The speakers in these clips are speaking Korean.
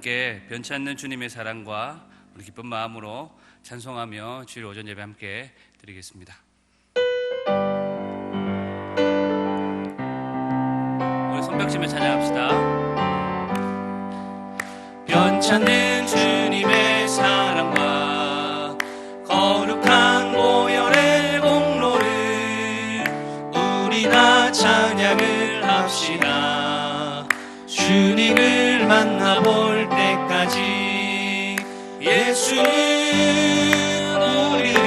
함께 변치 않는 주님의 사랑과 우리 기쁜 마음으로 찬송하며 주일 오전 예배 함께 드리겠습니다. 우리 손뼉치며 찬양합시다. 변치 않는 주님의 사랑과 거룩한 보혈의 공로를 우리 다 찬양을 합시다. 주님을 만나볼 때까지 예수는 우리를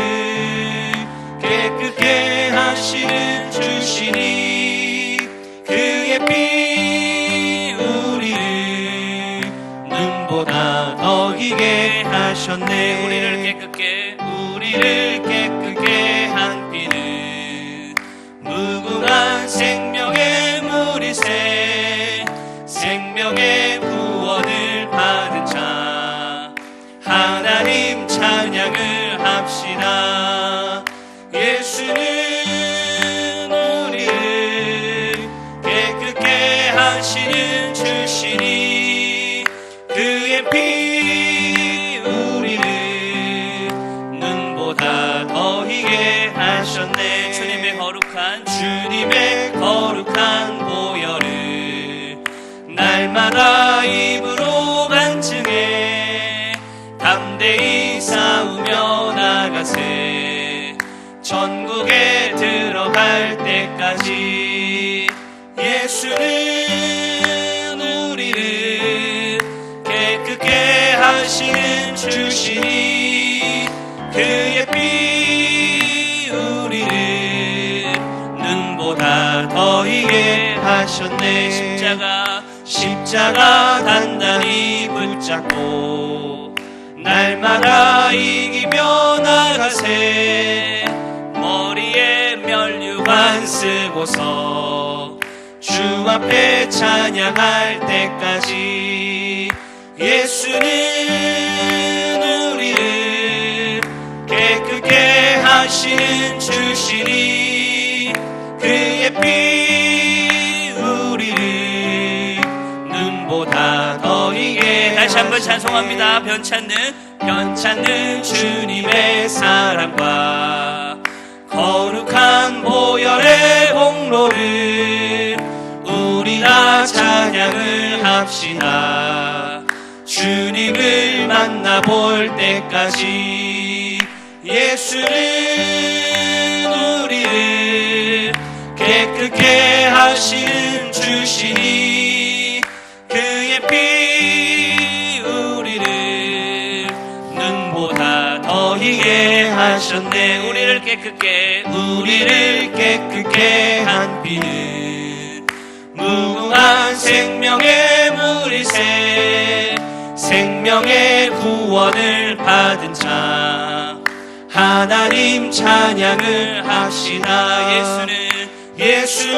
깨끗게 하시는 주시니 그의 피 우리를 눈보다 더 희게 하셨네. 우리를 깨끗게 한 피는 무궁한 생명의 물이세. 생명의 구원을 받은 자 하나님 찬양을 합시다. 예수는 우리를 깨끗게 하시는 주시니 그의 피 우리를 눈보다 더 희게 하셨네. 주님의 거룩한 보혈을 날마다 입으로 간증해 담대히 싸우며 나가세. 전국에 들어갈 때까지 예수는 우리를 깨끗게 하시는 주시니 그의 피 우리를 눈보다 더 희게 하셨네. 십자가 단단히 붙잡고 날마다 이기며 나가세. 머리에 면류관 쓰고서 주 앞에 찬양할 때까지 예수는 우리를 깨끗게 하시는 주시니 그의 피 우리를 눈보다 더 희게. 다시 한번 찬송합니다. 변치 않는 주님의 사랑과 거룩한 보혈의 공로를 우리 다 찬양을 합시다. 주님을 만나볼 때까지 예수는 우리를 깨끗게 하시는 주시니 그의 피 우리를 눈보다 더 희게 하셨네. 우리를 깨끗게 한 피는 무궁한 생명의 물이세. 생명의 구원을 받은 자 하나님 찬양을 합시다. 예수는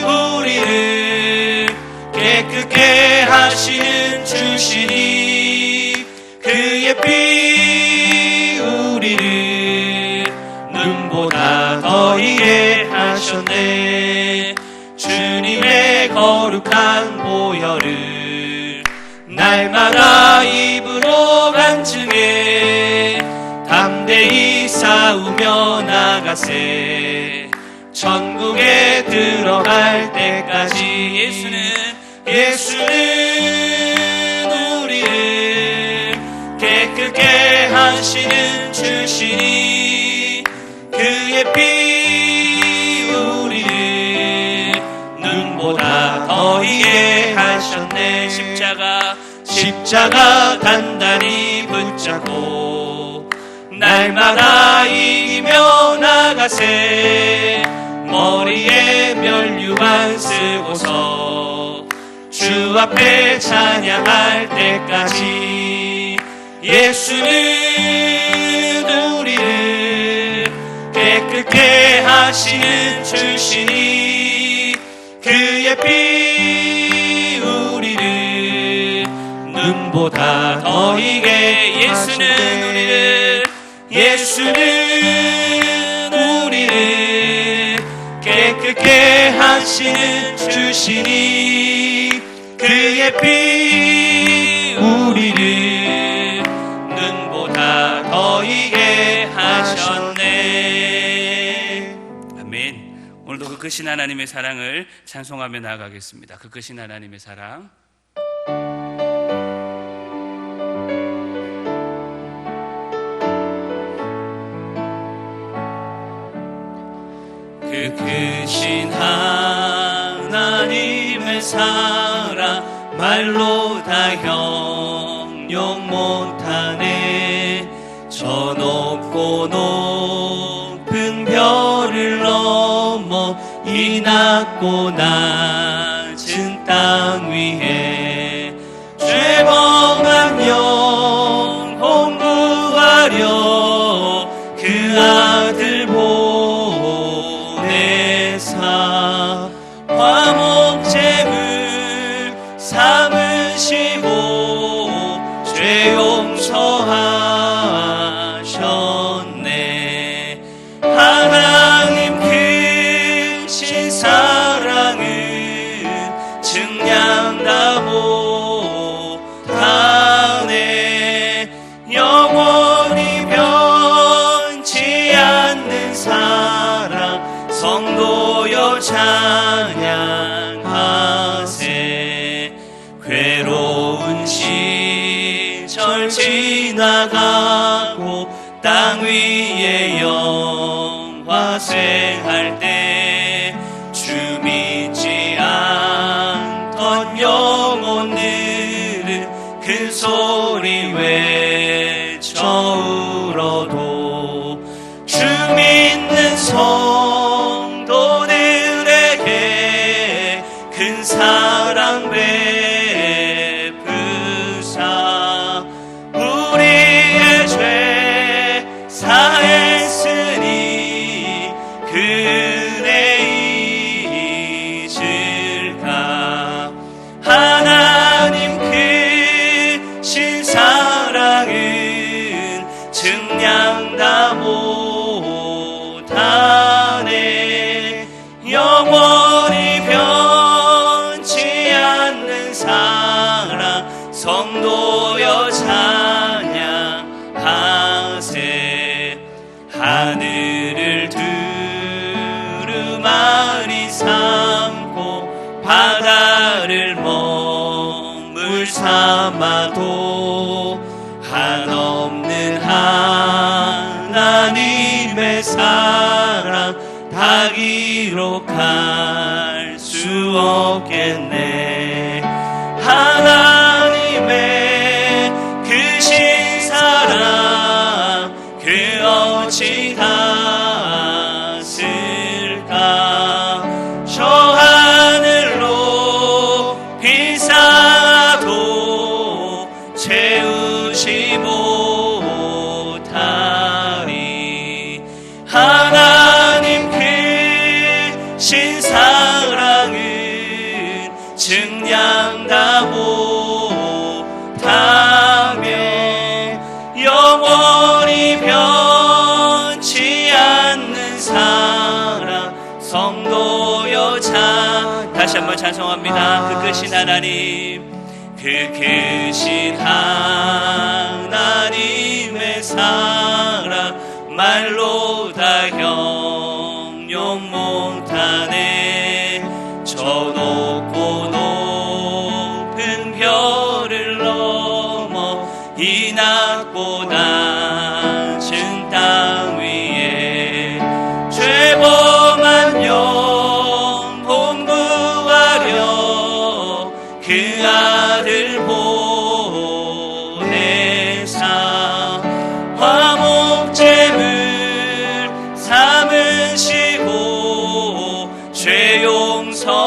우리를 깨끗게 하시는 주시니 그의 피 우리를 눈보다 더 희게 하셨네. 주님의 거룩한 보혈을 날마다 입으로 간증해 담대히 싸우며 나가세. 천국에 들어갈 때까지 예수는 우리를 깨끗게 하시는 주시니 그의 피 우리를 눈보다 더 희게 하셨네. 십자가 단단히 붙잡고 날마다 이기며 나가세. 머리에 면류관 쓰고서 주 앞에 찬양할 때까지 예수는 우리를 깨끗게 하시는 주시니 그의 피 우리를 눈보다 더 희게. 예수는 우리를 깨끗게 하시는 주시니 그의 피 크신 하나님의 사랑을 찬송하며 나아가겠습니다. 그 크신 하나님의 사랑. 그 크신 하나님의 사랑 말로 다 형용 못하네. 저 높고 높은 별을 넘어 이 낮고 낮은 땅 위에 죄범한 영혼 구하려 그 아들 보내사 화목제물 삼으시고 죄 용서하셨네. 하나님 크신 사랑은 증량다 못하네. 영원히 변치 않는 사랑 성도여 찬양하세. 괴로운 시절 지나가고 땅 위에 영화생할 때 주 믿지 않던 영혼들은 큰 소리 외쳐 울어도 주 믿는 성도들에게 큰 사랑 베푸사 우리의 죄 사했으니 그대 잊을까. 하나님 크신 사랑은 증량다 못하네. 영원히 변치 않는 사랑 성도여 찬양하세. 하늘을 두루마리 삼고 바다를 먹물 삼아도 한없는 하나님의 사랑 다 기록할 수 없겠네. 하나님의 크신 사랑 그 어찌 닿았을까. 저 하늘로 비싸도 채우지 못하리. 하나님 크신 사랑은 증량다 못하며 영원히 변치 않는 사랑 성도여 찬. 다시 한번 찬송합니다. 그 크신 하나님, 그 크신 하나님의 사랑 말로 다 형용 못하네. 저 높고 높은 별을 넘어 이 낮고 낮은 땅 위에 죄범한 영혼 구하려 그 아들 보내사 화목제물 삼으시고 죄 용서하셨네.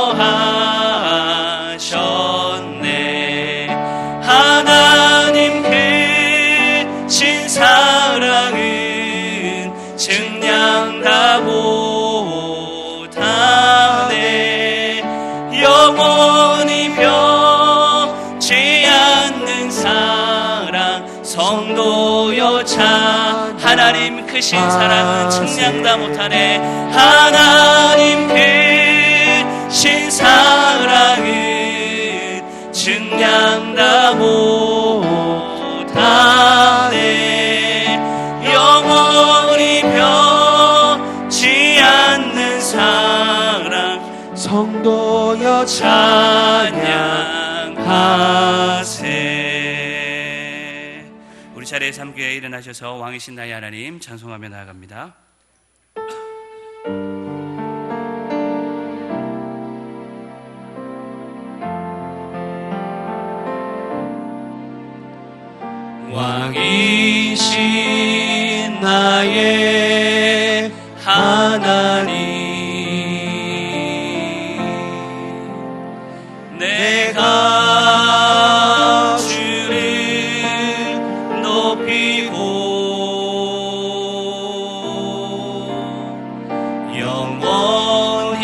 하나님 크신 사랑은 증량다 못하네. 영원히 변치 않는 사랑 성도여 찬. 하나님 크신 사랑은 증량다 못하네. 하나님 크신 사랑은 증량다 못하네. 영원히 변치 않는 사랑 주여 찬양하세. 우리 자리에서 함께 일어나셔서 왕이신 나의 하나님 찬송하며 나아갑니다. 왕이신 나의 하나님, 내가 주를 높이고 영원히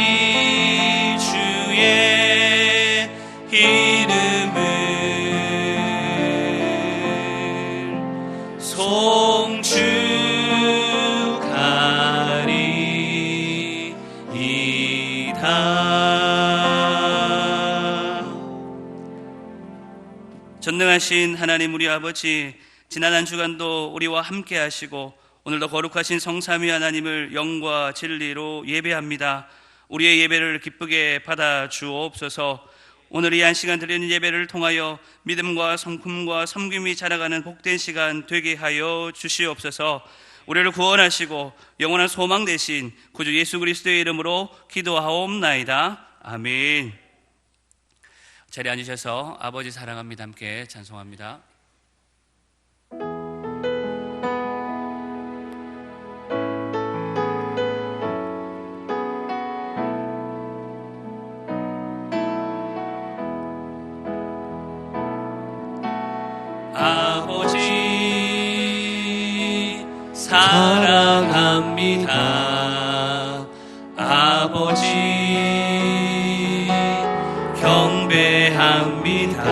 주의 이름을 전능하신 하나님 우리 아버지, 지난 한 주간도 우리와 함께 하시고 오늘도 거룩하신 성삼위 하나님을 영과 진리로 예배합니다. 우리의 예배를 기쁘게 받아 주옵소서. 오늘 이 한 시간 드리는 예배를 통하여 믿음과 성품과 섬김이 자라가는 복된 시간 되게 하여 주시옵소서. 우리를 구원하시고 영원한 소망 되신 구주 예수 그리스도의 이름으로 기도하옵나이다. 아멘. 자리에 앉으셔서 아버지 사랑합니다 함께 찬송합니다. 아버지 사랑합니다. 아버지 경배합니다.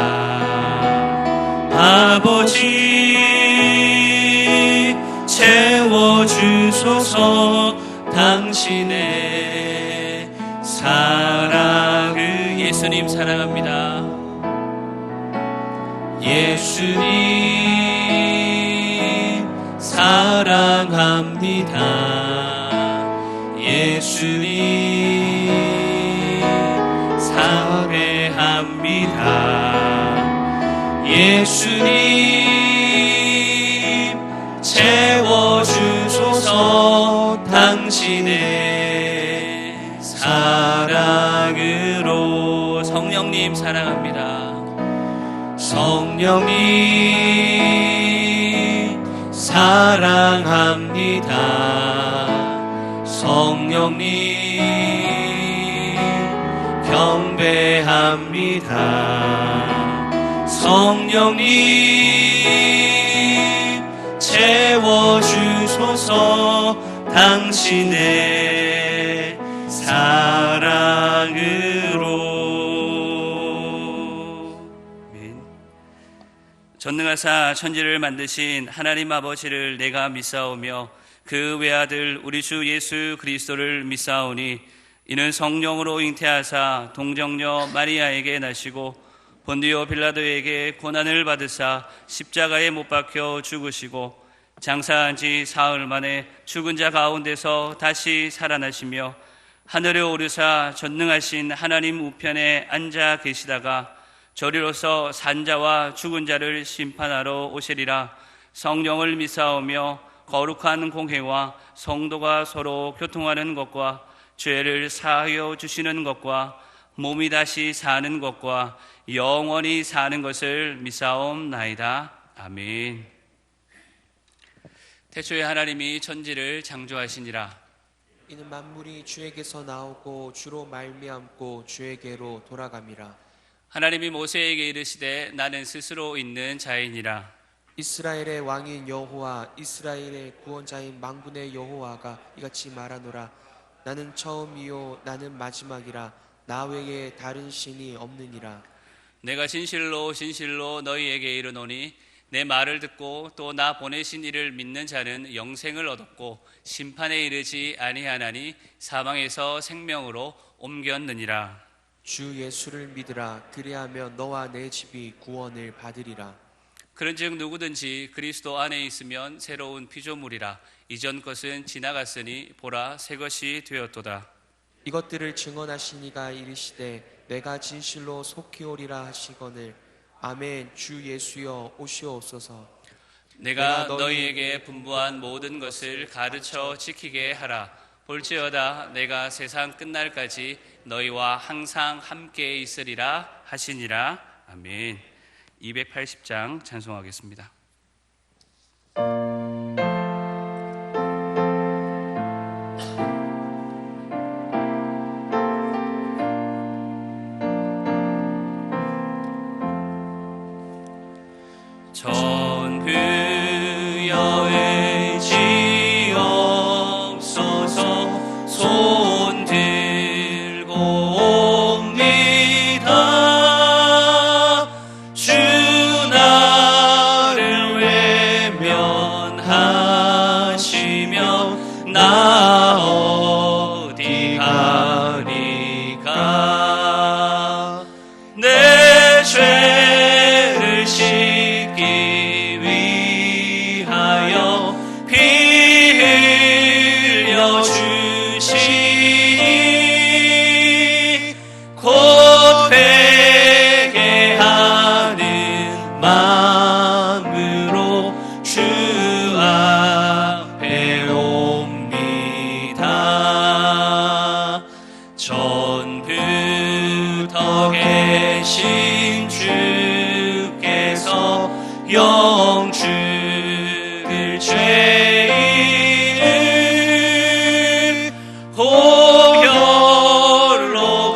아버지 채워주소서. 당신의 사랑을. 예수님 사랑합니다. 예수님 사랑합니다. 예수님 사랑합니다. 예수님 채워주소서. 당신의 사랑으로. 성령님 사랑합니다. 성령님 사랑합니다. 성령님 경배합니다. 성령님 채워주소서. 당신의 사랑으로. 전능하사 천지를 만드신 하나님 아버지를 내가 믿사오며 그 외아들 우리 주 예수 그리스도를 믿사오니 이는 성령으로 잉태하사 동정녀 마리아에게 나시고 본디오 빌라도에게 고난을 받으사 십자가에 못 박혀 죽으시고 장사한 지 사흘 만에 죽은 자 가운데서 다시 살아나시며 하늘에 오르사 전능하신 하나님 우편에 앉아 계시다가 저리로서 산자와 죽은 자를 심판하러 오시리라. 성령을 믿사오며 거룩한 공회와 성도가 서로 교통하는 것과 죄를 사하여 주시는 것과 몸이 다시 사는 것과 영원히 사는 것을 믿사옵나이다. 아멘. 태초에 하나님이 천지를 창조하시니라. 이는 만물이 주에게서 나오고 주로 말미암고 주에게로 돌아감이라. 하나님이 모세에게 이르시되 나는 스스로 있는 자이니라. 이스라엘의 왕인 여호와, 이스라엘의 구원자인 만군의 여호와가 이같이 말하노라. 나는 처음이요 나는 마지막이라. 나 외에 다른 신이 없느니라. 내가 진실로 진실로 너희에게 이르노니 내 말을 듣고 또 나 보내신 이를 믿는 자는 영생을 얻었고 심판에 이르지 아니하나니 사망에서 생명으로 옮겼느니라. 주 예수를 믿으라. 그리하면 너와 내 집이 구원을 받으리라. 그런즉 누구든지 그리스도 안에 있으면 새로운 피조물이라. 이전 것은 지나갔으니 보라 새 것이 되었도다. 이것들을 증언하신 이가 이르시되 내가 진실로 속히 오리라 하시거늘. 아멘. 주 예수여 오시옵소서. 내가 너희에게 분부한 모든 것을 가르쳐 지키게 하라. 볼지어다 내가 세상 끝날까지 너희와 항상 함께 있으리라 하시니라. 아멘. 280장 찬송하겠습니다. 전부여의 지옵소서. 손 들고 옵니다. 주 나를 외면하시며 나 어디 가리까. 내 죄를 씻기 위하여 피 흘려 주시니 곧 회개하는 마음으로 주 앞에 옵니다. 전부터 계신 주께서 영주를 죄인을 보혈로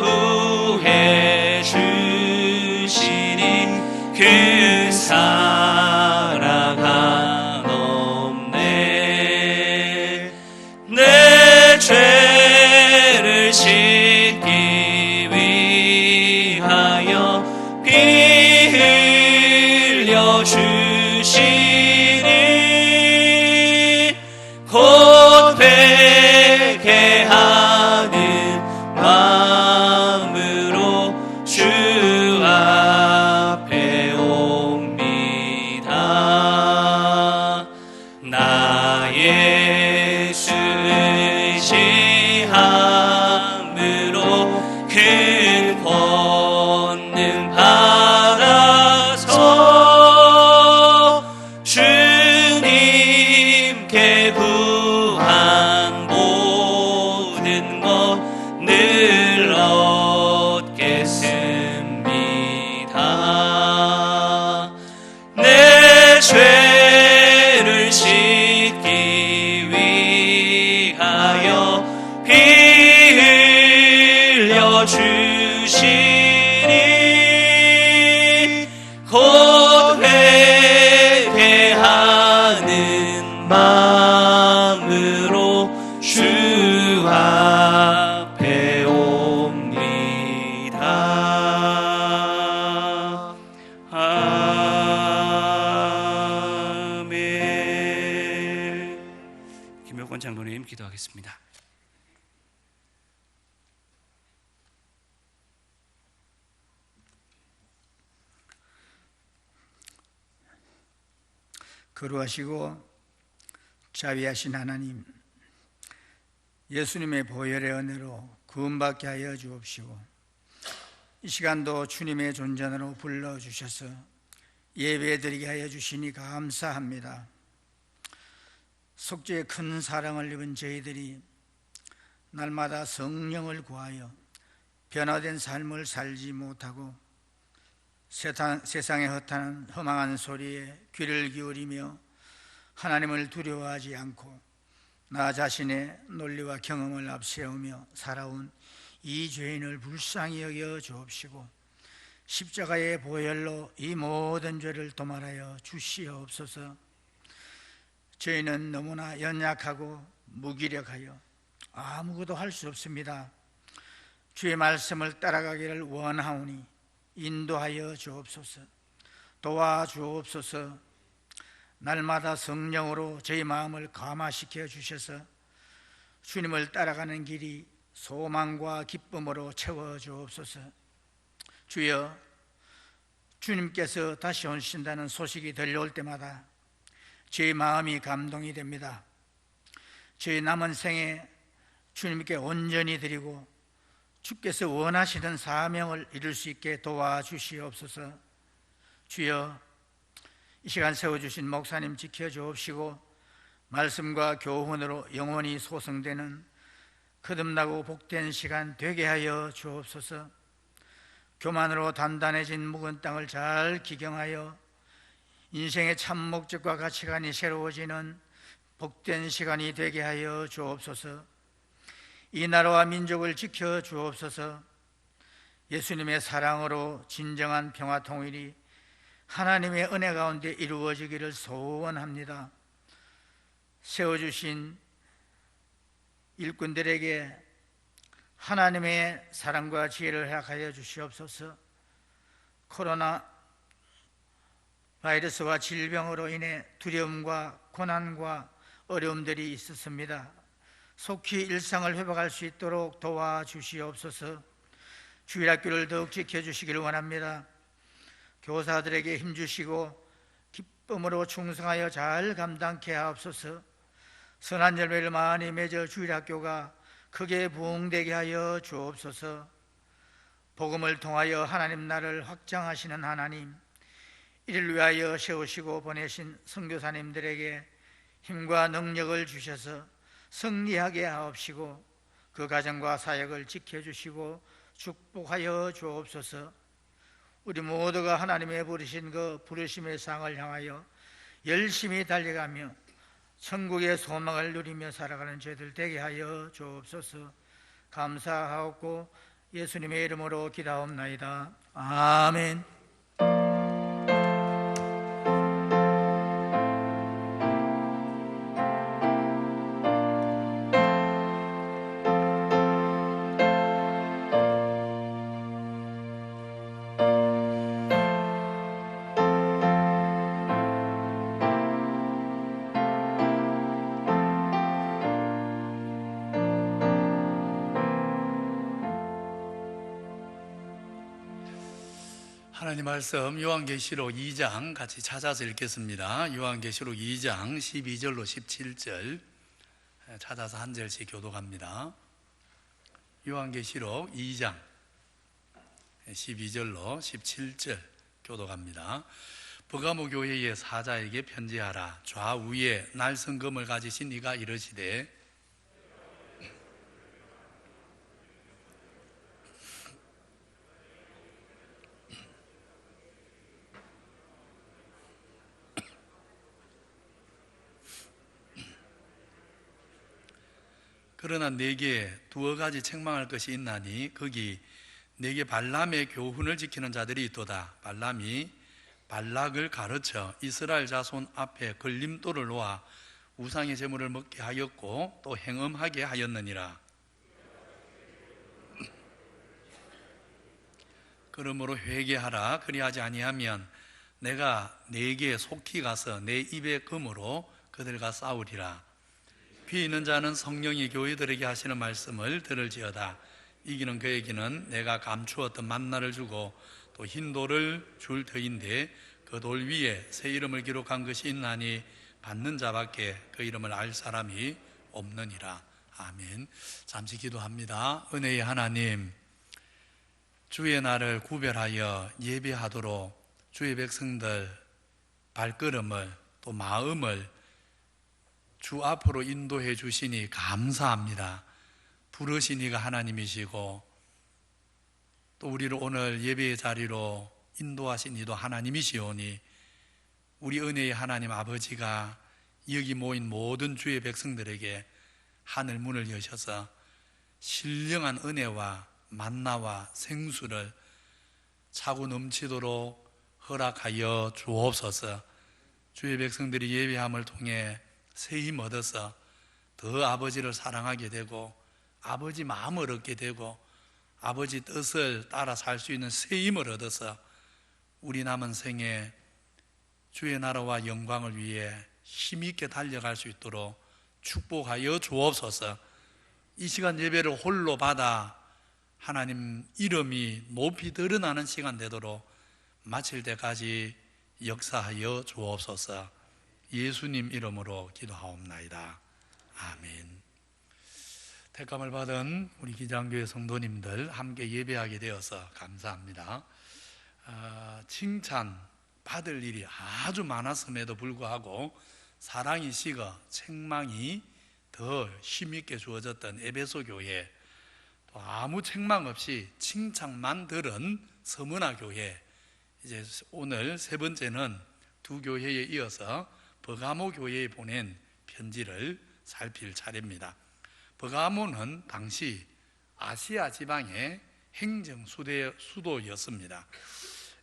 구해 주시니 그 사랑 한없네. 내 죄를 씻기 위하여 피 흘려 주시니 곧 회개하는 마음으로 주 앞에 옵니다. 나 예수 의지함으로 큰 권능 받아서 주님께 구한 모든 것 늘 얻겠습니다. 내 죄를 씻기 위하여 피 흘려 주시니 곧 회개하는 마음으로 주 앞에 옵니다. 아멘. 김혁권 장로님 기도하겠습니다. 거룩하시고 자비하신 하나님, 예수님의 보혈의 은혜로 구원받게 하여 주옵시고 이 시간도 주님의 존전으로 불러주셔서 예배드리게 하여 주시니 감사합니다. 속죄의 큰 사랑을 입은 저희들이 날마다 성령을 구하여 변화된 삶을 살지 못하고 세상의 허망한 소리에 귀를 기울이며 하나님을 두려워하지 않고 나 자신의 논리와 경험을 앞세우며 살아온 이 죄인을 불쌍히 여겨 주옵시고 십자가의 보혈로 이 모든 죄를 도말하여 주시옵소서. 저희는 너무나 연약하고 무기력하여 아무것도 할 수 없습니다. 주의 말씀을 따라가기를 원하오니 인도하여 주옵소서. 도와주옵소서. 날마다 성령으로 저희 마음을 감화시켜 주셔서 주님을 따라가는 길이 소망과 기쁨으로 채워 주옵소서. 주여, 주님께서 다시 오신다는 소식이 들려올 때마다 저희 마음이 감동이 됩니다. 저희 남은 생에 주님께 온전히 드리고 주께서 원하시는 사명을 이룰 수 있게 도와주시옵소서. 주여, 이 시간 세워주신 목사님 지켜주옵시고 말씀과 교훈으로 영원히 소성되는 거듭나고 복된 시간 되게 하여 주옵소서. 교만으로 단단해진 묵은 땅을 잘 기경하여 인생의 참 목적과 가치관이 새로워지는 복된 시간이 되게 하여 주옵소서. 이 나라와 민족을 지켜 주옵소서. 예수님의 사랑으로 진정한 평화 통일이 하나님의 은혜 가운데 이루어지기를 소원합니다. 세워주신 일꾼들에게 하나님의 사랑과 지혜를 허락하여 주시옵소서. 코로나 바이러스와 질병으로 인해 두려움과 고난과 어려움들이 있었습니다. 속히 일상을 회복할 수 있도록 도와주시옵소서. 주일학교를 더욱 지켜주시기를 원합니다. 교사들에게 힘주시고 기쁨으로 충성하여 잘 감당케 하옵소서. 선한 열매를 많이 맺어 주일학교가 크게 부흥되게 하여 주옵소서. 복음을 통하여 하나님 나라를 확장하시는 하나님, 이를 위하여 세우시고 보내신 선교사님들에게 힘과 능력을 주셔서 승리하게 하옵시고 그 가정과 사역을 지켜주시고 축복하여 주옵소서. 우리 모두가 하나님의 부르신 그 부르심의 상을 향하여 열심히 달려가며 천국의 소망을 누리며 살아가는 저희들 되게 하여 주옵소서. 감사하옵고 예수님의 이름으로 기도하옵나이다. 아멘. 하나님 말씀 요한계시록 2장 같이 찾아서 읽겠습니다. 요한계시록 2장 12절로 17절 찾아서 한 절씩 교독합니다. 요한계시록 2장 12절로 17절 교독합니다. 버가모 교회의 사자에게 편지하라. 좌우에 날성검을 가지신 이가 이르시되 그러나 내게 두어 가지 책망할 것이 있나니 거기 내게 발람의 교훈을 지키는 자들이 있도다. 발람이 발락을 가르쳐 이스라엘 자손 앞에 걸림돌을 놓아 우상의 제물을 먹게 하였고 또 행음하게 하였느니라. 그러므로 회개하라. 그리하지 아니하면 내가 네게 속히 가서 내 입의 금으로 그들과 싸우리라. 귀 있는 자는 성령이 교회들에게 하시는 말씀을 들을지어다. 이기는 그에게는 내가 감추었던 만나를 주고 또 흰 돌을 줄 터인데 그 돌 위에 새 이름을 기록한 것이 있나니 받는 자밖에 그 이름을 알 사람이 없느니라. 아멘. 잠시 기도합니다. 은혜의 하나님, 주의 날을 구별하여 예배하도록 주의 백성들 발걸음을 또 마음을 주 앞으로 인도해 주시니 감사합니다. 부르신 이가 하나님이시고 또 우리를 오늘 예배의 자리로 인도하신 이도 하나님이시오니 우리 은혜의 하나님 아버지가 여기 모인 모든 주의 백성들에게 하늘 문을 여셔서 신령한 은혜와 만나와 생수를 차고 넘치도록 허락하여 주옵소서. 주의 백성들이 예배함을 통해 새 힘 얻어서 더 아버지를 사랑하게 되고 아버지 마음을 얻게 되고 아버지 뜻을 따라 살 수 있는 새 힘을 얻어서 우리 남은 생에 주의 나라와 영광을 위해 힘있게 달려갈 수 있도록 축복하여 주옵소서. 이 시간 예배를 홀로 받아 하나님 이름이 높이 드러나는 시간 되도록 마칠 때까지 역사하여 주옵소서. 예수님 이름으로 기도하옵나이다. 아멘. 택감을 받은 우리 기장교회 성도님들 함께 예배하게 되어서 감사합니다. 칭찬 받을 일이 아주 많았음에도 불구하고 사랑이 식어 책망이 더 힘있게 주어졌던 에베소 교회, 또 아무 책망 없이 칭찬만 들은 서문화 교회, 이제 오늘 세 번째는 두 교회에 이어서 버가모 교회에 보낸 편지를 살필 차례입니다. 버가모는 당시 아시아 지방의 행정 수도였습니다.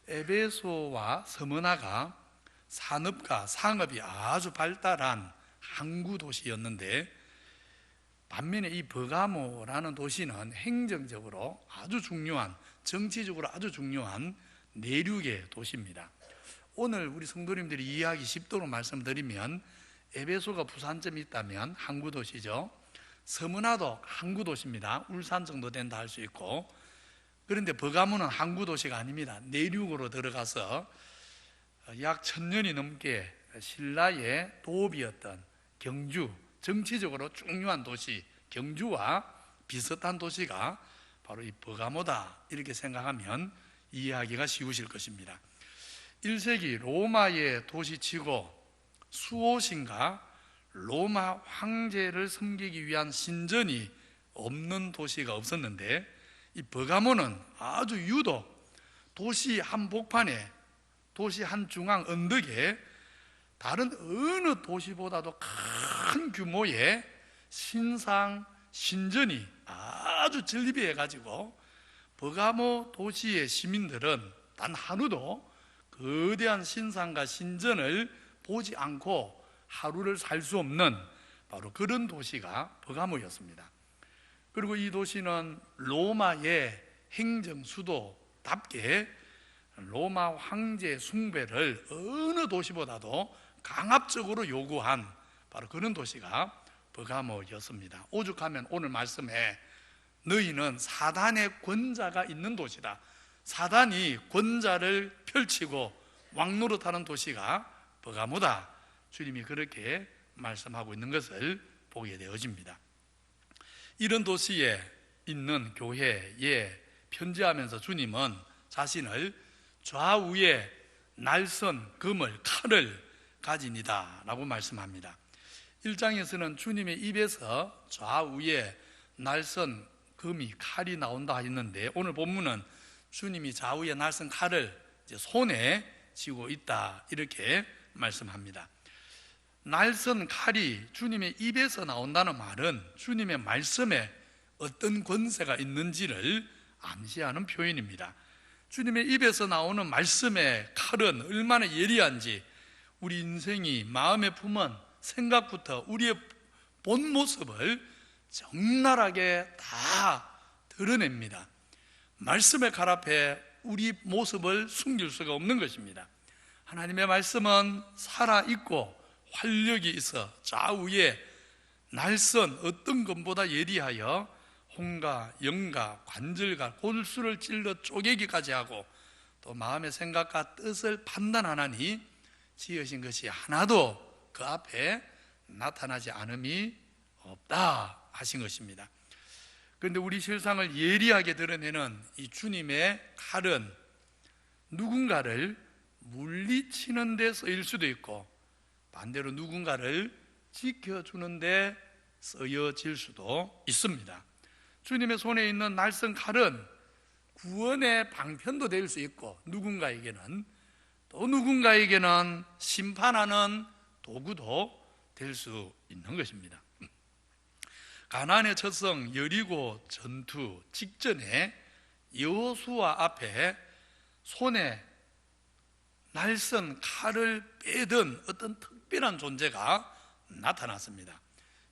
에베소와 서문화가 산업과 상업이 아주 발달한 항구 도시였는데, 반면에 이 버가모라는 도시는 행정적으로 아주 중요한, 정치적으로 아주 중요한 내륙의 도시입니다. 오늘 우리 성도님들이 이해하기 쉽도록 말씀드리면, 에베소가 부산점이 있다면 항구 도시죠. 서문화도 항구 도시입니다. 울산 정도 된다 할 수 있고. 그런데 버가모는 항구 도시가 아닙니다. 내륙으로 들어가서 약 1000년이 넘게 신라의 도읍이었던 경주, 정치적으로 중요한 도시 경주와 비슷한 도시가 바로 이 버가모다, 이렇게 생각하면 이해하기가 쉬우실 것입니다. 1세기 로마의 도시치고 수호신과 로마 황제를 섬기기 위한 신전이 없는 도시가 없었는데, 이 버가모는 아주 유독 도시 한복판에, 도시 한 중앙 언덕에 다른 어느 도시보다도 큰 규모의 신상, 신전이 아주 전립해 가지고 버가모 도시의 시민들은 단 하루도 거대한 신상과 신전을 보지 않고 하루를 살 수 없는 바로 그런 도시가 버가모였습니다. 그리고 이 도시는 로마의 행정 수도답게 로마 황제 숭배를 어느 도시보다도 강압적으로 요구한 바로 그런 도시가 버가모였습니다. 오죽하면 오늘 말씀에 너희는 사단의 권자가 있는 도시다, 사단이 권자를 펼치고 왕노릇하는 도시가 버가모다, 주님이 그렇게 말씀하고 있는 것을 보게 되어집니다. 이런 도시에 있는 교회에 편지하면서 주님은 자신을 좌우에 날선 금을, 칼을 가지니다 라고 말씀합니다. 1장에서는 주님의 입에서 좌우에 날선 금이, 칼이 나온다 했는데, 오늘 본문은 주님이 좌우에 날선 칼을 이제 손에 쥐고 있다, 이렇게 말씀합니다. 날선 칼이 주님의 입에서 나온다는 말은 주님의 말씀에 어떤 권세가 있는지를 암시하는 표현입니다. 주님의 입에서 나오는 말씀의 칼은 얼마나 예리한지 우리 인생이 마음에 품은 생각부터 우리의 본 모습을 적나라하게 다 드러냅니다. 말씀의 칼 앞에 우리 모습을 숨길 수가 없는 것입니다. 하나님의 말씀은 살아있고 활력이 있어 좌우에 날선 어떤 것보다 예리하여 혼과 영과 관절과 골수를 찔러 쪼개기까지 하고 또 마음의 생각과 뜻을 판단하나니 지으신 것이 하나도 그 앞에 나타나지 않음이 없다 하신 것입니다. 그런데 우리 실상을 예리하게 드러내는 이 주님의 칼은 누군가를 물리치는 데 쓰일 수도 있고 반대로 누군가를 지켜주는 데 쓰여질 수도 있습니다. 주님의 손에 있는 날선 칼은 구원의 방편도 될 수 있고 누군가에게는 또 누군가에게는 심판하는 도구도 될 수 있는 것입니다. 가나안의 첫성 여리고 전투 직전에 여호수아 앞에 손에 날선 칼을 빼든 어떤 특별한 존재가 나타났습니다.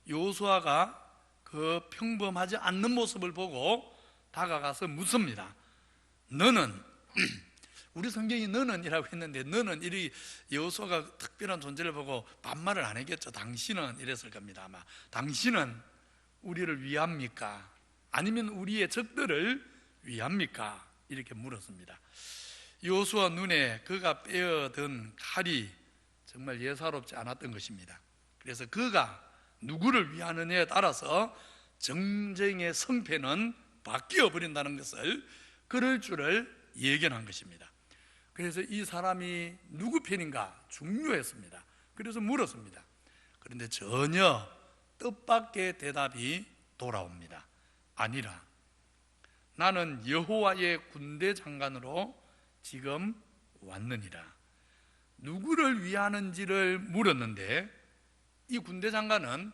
여호수아가 그 평범하지 않는 모습을 보고 다가가서 묻습니다. 너는 우리 성경이 너는이라고 했는데 너는 이 여호수아가 특별한 존재를 보고 반말을 안 했겠죠. 당신은 이랬을 겁니다. 아마 당신은 우리를 위합니까? 아니면 우리의 적들을 위합니까? 이렇게 물었습니다. 여호수아 눈에 그가 빼어든 칼이 정말 예사롭지 않았던 것입니다. 그래서 그가 누구를 위하느냐에 따라서 전쟁의 성패는 바뀌어 버린다는 것을, 그럴 줄을 예견한 것입니다. 그래서 이 사람이 누구 편인가 중요했습니다. 그래서 물었습니다. 그런데 전혀 뜻밖의 대답이 돌아옵니다. 아니라 나는 여호와의 군대 장관으로 지금 왔느니라. 누구를 위하는지를 물었는데 이 군대 장관은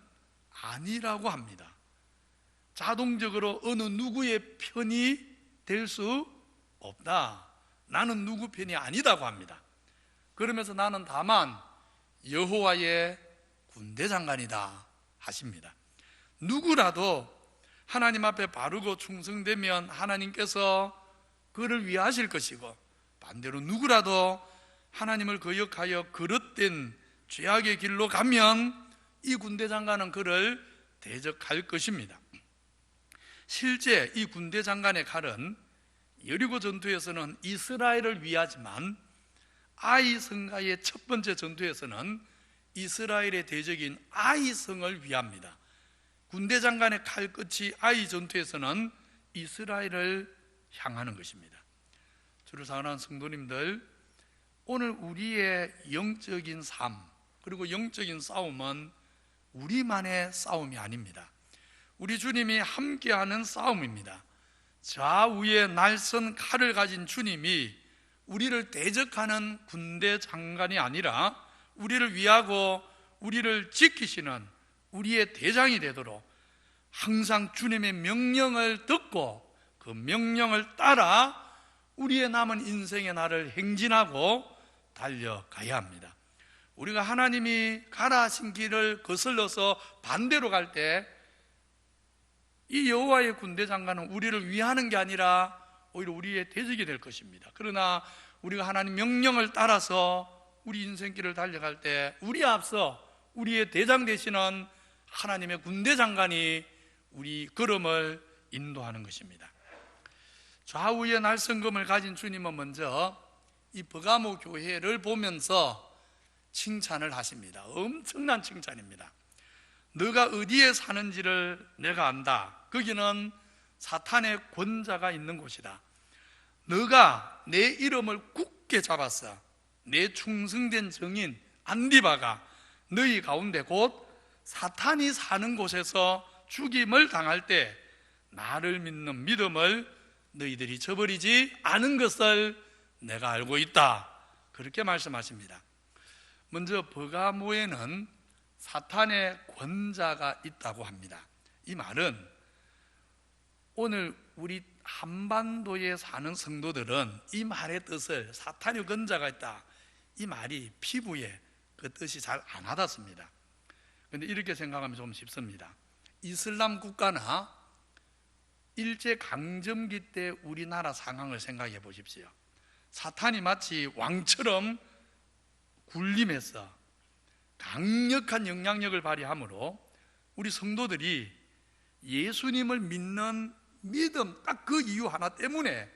아니라고 합니다. 자동적으로 어느 누구의 편이 될 수 없다. 나는 누구 편이 아니다고 합니다. 그러면서 나는 다만 여호와의 군대 장관이다 하십니다. 누구라도 하나님 앞에 바르고 충성되면 하나님께서 그를 위하실 것이고, 반대로 누구라도 하나님을 거역하여 그릇된 죄악의 길로 가면 이 군대 장관은 그를 대적할 것입니다. 실제 이 군대 장관의 칼은 여리고 전투에서는 이스라엘을 위하지만 아이 성과의 첫 번째 전투에서는 이스라엘의 대적인 아이 성을 위합니다. 군대 장관의 칼끝이 아이 전투에서는 이스라엘을 향하는 것입니다. 주를 사랑하는 성도님들, 오늘 우리의 영적인 삶 그리고 영적인 싸움은 우리만의 싸움이 아닙니다. 우리 주님이 함께하는 싸움입니다. 좌우에 날선 칼을 가진 주님이 우리를 대적하는 군대 장관이 아니라 우리를 위하고 우리를 지키시는 우리의 대장이 되도록 항상 주님의 명령을 듣고 그 명령을 따라 우리의 남은 인생의 날을 행진하고 달려가야 합니다. 우리가 하나님이 가라 하신 길을 거슬러서 반대로 갈 때 이 여호와의 군대 장관은 우리를 위하는 게 아니라 오히려 우리의 대적이 될 것입니다. 그러나 우리가 하나님 명령을 따라서 우리 인생길을 달려갈 때 우리 앞서 우리의 대장 되시는 하나님의 군대 장관이 우리 걸음을 인도하는 것입니다. 좌우의 날성검을 가진 주님은 먼저 이 버가모 교회를 보면서 칭찬을 하십니다. 엄청난 칭찬입니다. 너가 어디에 사는지를 내가 안다. 거기는 사탄의 권자가 있는 곳이다. 너가 내 이름을 굳게 잡았어. 내 충성된 증인 안디바가 너희 가운데 곧 사탄이 사는 곳에서 죽임을 당할 때 나를 믿는 믿음을 너희들이 저버리지 않은 것을 내가 알고 있다. 그렇게 말씀하십니다. 먼저 버가모에는 사탄의 권자가 있다고 합니다. 이 말은 오늘 우리 한반도에 사는 성도들은 이 말의 뜻을, 사탄의 권자가 있다, 이 말이 피부에 그 뜻이 잘 안 와닿습니다. 그런데 이렇게 생각하면 좀 쉽습니다. 이슬람 국가나 일제강점기 때 우리나라 상황을 생각해 보십시오. 사탄이 마치 왕처럼 군림해서 강력한 영향력을 발휘하므로 우리 성도들이 예수님을 믿는 믿음, 딱 그 이유 하나 때문에,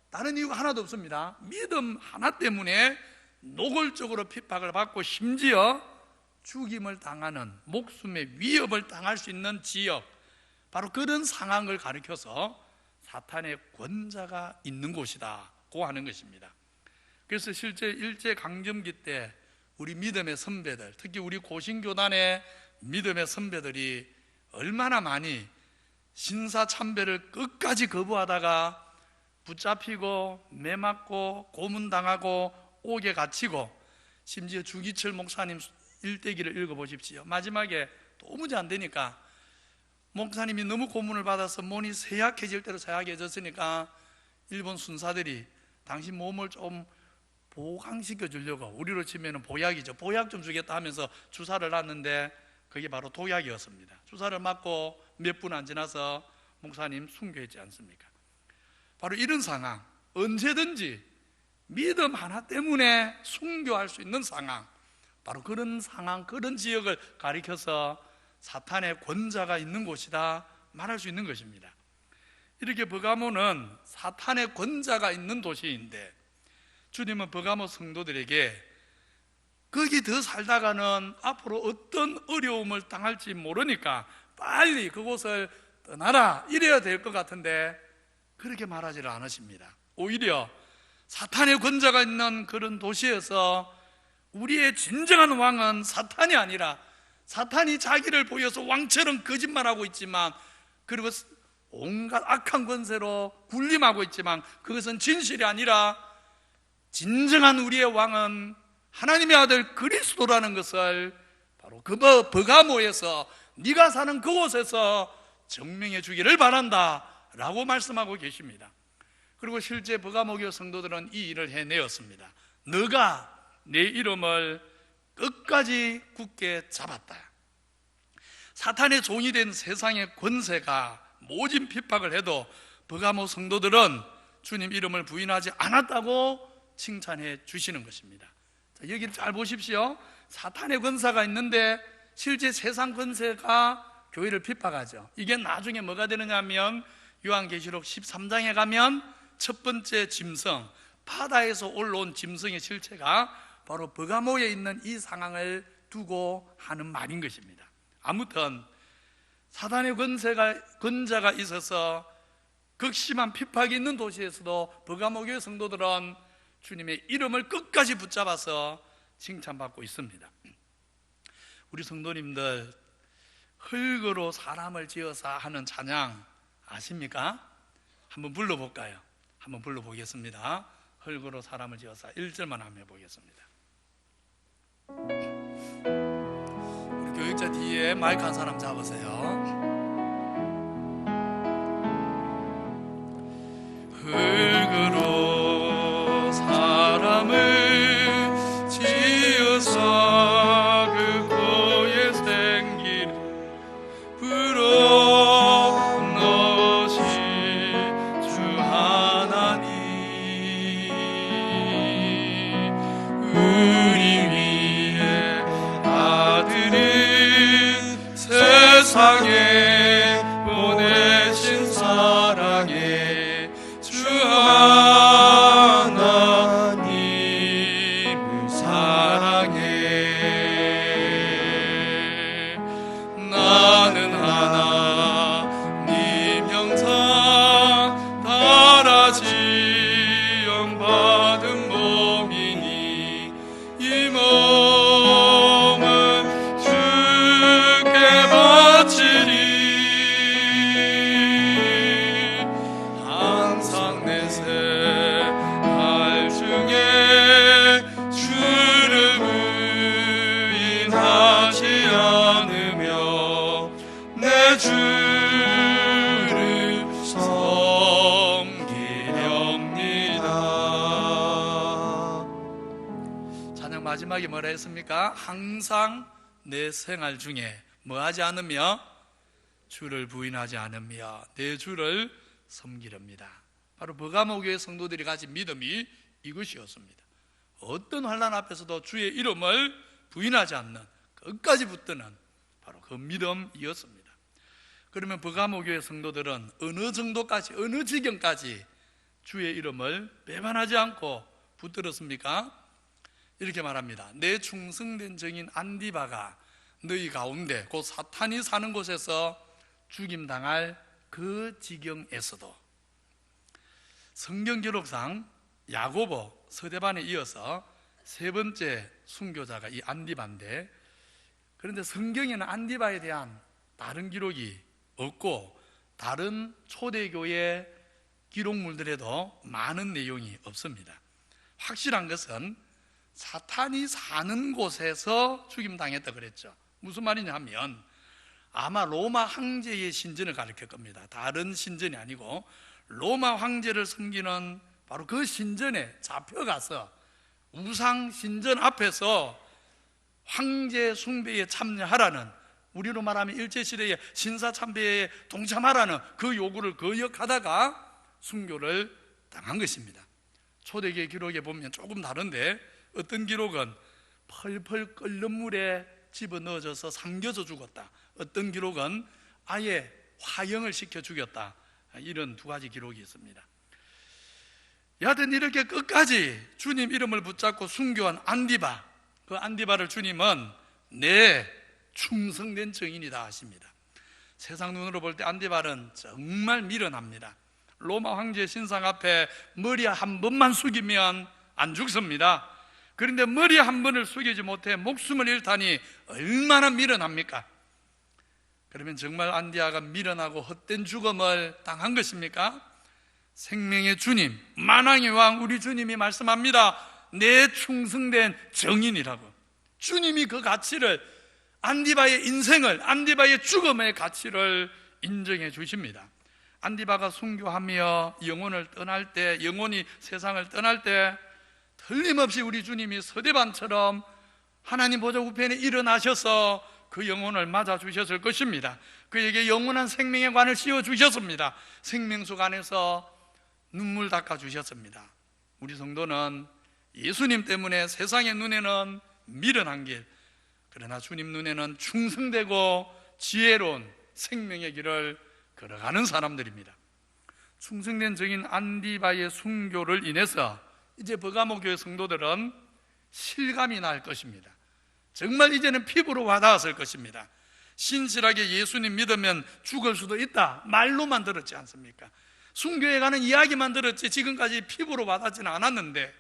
다른 이유가 하나도 없습니다. 믿음 하나 때문에 노골적으로 핍박을 받고 심지어 죽임을 당하는, 목숨의 위협을 당할 수 있는 지역, 바로 그런 상황을 가리켜서 사탄의 권자가 있는 곳이다고 하는 것입니다. 그래서 실제 일제강점기 때 우리 믿음의 선배들, 특히 우리 고신교단의 믿음의 선배들이 얼마나 많이 신사참배를 끝까지 거부하다가 붙잡히고 매맞고 고문당하고 옥에 갇히고, 심지어 주기철 목사님 일대기를 읽어보십시오. 마지막에 도무지 안 되니까 목사님이 너무 고문을 받아서 몸이 쇠약해질 대로 쇠약해졌으니까 일본 순사들이 당신 몸을 좀 보강시켜 주려고, 우리로 치면 보약이죠, 보약 좀 주겠다 하면서 주사를 놨는데 그게 바로 독약이었습니다. 주사를 맞고 몇 분 안 지나서 목사님 순교했지 않습니까? 바로 이런 상황, 언제든지 믿음 하나 때문에 순교할 수 있는 상황, 바로 그런 상황, 그런 지역을 가리켜서 사탄의 권자가 있는 곳이다 말할 수 있는 것입니다. 이렇게 버가모는 사탄의 권자가 있는 도시인데 주님은 버가모 성도들에게 거기 더 살다가는 앞으로 어떤 어려움을 당할지 모르니까 빨리 그곳을 떠나라 이래야 될 것 같은데 그렇게 말하지를 않으십니다. 오히려 사탄의 권자가 있는 그런 도시에서 우리의 진정한 왕은 사탄이 아니라, 사탄이 자기를 보여서 왕처럼 거짓말하고 있지만, 그리고 온갖 악한 권세로 군림하고 있지만 그것은 진실이 아니라, 진정한 우리의 왕은 하나님의 아들 그리스도라는 것을 바로 그 버가모에서, 네가 사는 그곳에서 증명해 주기를 바란다 라고 말씀하고 계십니다. 그리고 실제 버가모 교회 성도들은 이 일을 해내었습니다. 너가 내 이름을 끝까지 굳게 잡았다. 사탄의 종이 된 세상의 권세가 모진 핍박을 해도 버가모 성도들은 주님 이름을 부인하지 않았다고 칭찬해 주시는 것입니다. 자, 여기를 잘 보십시오. 사탄의 권세가 있는데 실제 세상 권세가 교회를 핍박하죠. 이게 나중에 뭐가 되느냐 하면 요한계시록 13장에 가면 첫 번째 짐승, 바다에서 올라온 짐승의 실체가 바로 버가모에 있는 이 상황을 두고 하는 말인 것입니다. 아무튼 사탄의 권자가 있어서 극심한 핍박이 있는 도시에서도 버가모 교회 성도들은 주님의 이름을 끝까지 붙잡아서 칭찬받고 있습니다. 우리 성도님들, 흙으로 사람을 지어서 하는 찬양 아십니까? 한번 불러볼까요? 한번 불러보겠습니다. 흙으로 사람을 지어서 1절만 한번 해보겠습니다. 우리 교육자 뒤에 마이크 한 사람 잡으세요. 흙으로 사람을 지어서 그 코에 생긴 부러운 것이 주 하나님, 우리 위에 아들을 세상에 보내신 사랑의 주 하나님을 사랑해. 나는 하나님 형상 따라 지음받은 몸이니 이 몸은 주께 바치리. 항상 내 생활 중에 주를 부인하지 않으며 내 주를 섬기렵니다. 찬양 마지막에 뭐라 했습니까? 항상 내 생활 중에 뭐하지 않으며 주를 부인하지 않으며 내 주를 섬기렵니다. 바로 버가모 교회 성도들이 가진 믿음이 이것이었습니다. 어떤 환난 앞에서도 주의 이름을 부인하지 않는, 끝까지 붙드는 바로 그 믿음이었습니다. 그러면 버가모 교회 성도들은 어느 정도까지, 어느 지경까지 주의 이름을 배반하지 않고 붙들었습니까? 이렇게 말합니다. 내 충성된 증인 안디바가 너희 가운데 곧 사탄이 사는 곳에서 죽임당할 그 지경에서도. 성경 기록상 야고보 서대반에 이어서 세 번째 순교자가 이 안디바인데, 그런데 성경에는 안디바에 대한 다른 기록이 없고 다른 초대교회 기록물들에도 많은 내용이 없습니다. 확실한 것은 사탄이 사는 곳에서 죽임당했다 그랬죠. 무슨 말이냐 하면 아마 로마 황제의 신전을 가리킬 겁니다. 다른 신전이 아니고 로마 황제를 섬기는 바로 그 신전에 잡혀가서 우상 신전 앞에서 황제 숭배에 참여하라는, 우리로 말하면 일제시대의 신사참배에 동참하라는 그 요구를 거역하다가 순교를 당한 것입니다. 초대교회 기록에 보면 조금 다른데, 어떤 기록은 펄펄 끓는 물에 집어넣어져서 삼겨져 죽었다, 어떤 기록은 아예 화형을 시켜 죽였다, 이런 두 가지 기록이 있습니다. 여하튼 이렇게 끝까지 주님 이름을 붙잡고 순교한 안디바, 그 안디바를 주님은 내 충성된 증인이다 하십니다. 세상 눈으로 볼 때 안디발은 정말 미련합니다. 로마 황제의 신상 앞에 머리 한 번만 숙이면 안 죽습니다. 그런데 머리 한 번을 숙이지 못해 목숨을 잃다니 얼마나 미련합니까? 그러면 정말 안디아가 미련하고 헛된 죽음을 당한 것입니까? 생명의 주님, 만왕의 왕 우리 주님이 말씀합니다. 내 충성된 정인이라고. 주님이 그 가치를, 안디바의 인생을, 안디바의 죽음의 가치를 인정해 주십니다. 안디바가 순교하며 영혼을 떠날 때, 영혼이 세상을 떠날 때 틀림없이 우리 주님이 서대반처럼 하나님 보좌 우편에 일어나셔서 그 영혼을 맞아 주셨을 것입니다. 그에게 영원한 생명의 관을 씌워 주셨습니다. 생명수 안에서 눈물 닦아 주셨습니다. 우리 성도는 예수님 때문에 세상의 눈에는 미련한 길, 그러나 주님 눈에는 충성되고 지혜로운 생명의 길을 걸어가는 사람들입니다. 충성된 증인 안디바의 순교를 인해서 이제 버가모 교회 성도들은 실감이 날 것입니다. 정말 이제는 피부로 와닿았을 것입니다. 신실하게 예수님 믿으면 죽을 수도 있다, 말로만 들었지 않습니까? 순교에 가는 이야기만 들었지 지금까지 피부로 와닿지는 않았는데,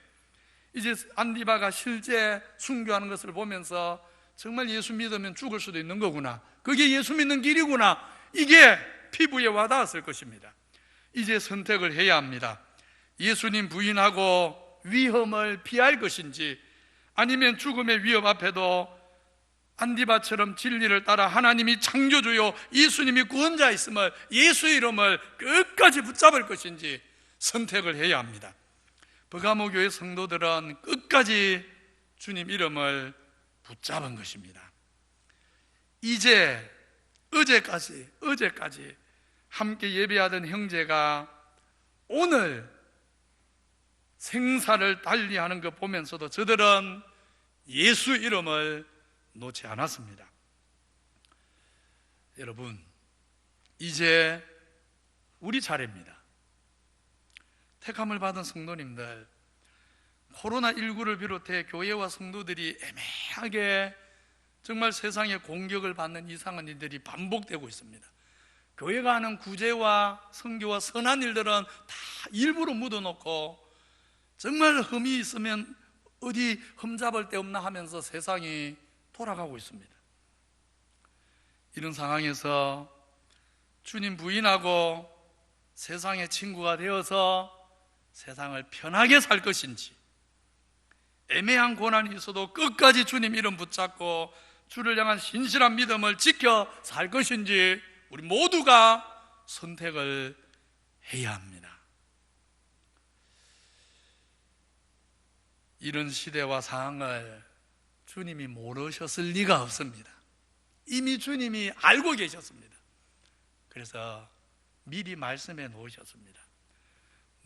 이제 안디바가 실제 순교하는 것을 보면서 정말 예수 믿으면 죽을 수도 있는 거구나, 그게 예수 믿는 길이구나, 이게 피부에 와닿았을 것입니다. 이제 선택을 해야 합니다. 예수님 부인하고 위험을 피할 것인지, 아니면 죽음의 위협 앞에도 안디바처럼 진리를 따라 하나님이 창조주요 예수님이 구원자이심을, 예수의 이름을 끝까지 붙잡을 것인지 선택을 해야 합니다. 버가모 교회 성도들은 끝까지 주님 이름을 붙잡은 것입니다. 이제 어제까지 함께 예배하던 형제가 오늘 생사를 달리하는 것 보면서도 저들은 예수 이름을 놓지 않았습니다. 여러분, 이제 우리 차례입니다. 택함을 받은 성도님들, 코로나19를 비롯해 교회와 성도들이 애매하게 정말 세상의 공격을 받는 이상한 일들이 반복되고 있습니다. 교회가 하는 구제와 선교와 선한 일들은 다 일부러 묻어놓고 정말 흠이 있으면 어디 흠잡을 데 없나 하면서 세상이 돌아가고 있습니다. 이런 상황에서 주님 부인하고 세상의 친구가 되어서 세상을 편하게 살 것인지, 애매한 고난이 있어도 끝까지 주님 이름 붙잡고 주를 향한 신실한 믿음을 지켜 살 것인지 우리 모두가 선택을 해야 합니다. 이런 시대와 상황을 주님이 모르셨을 리가 없습니다. 이미 주님이 알고 계셨습니다. 그래서 미리 말씀해 놓으셨습니다.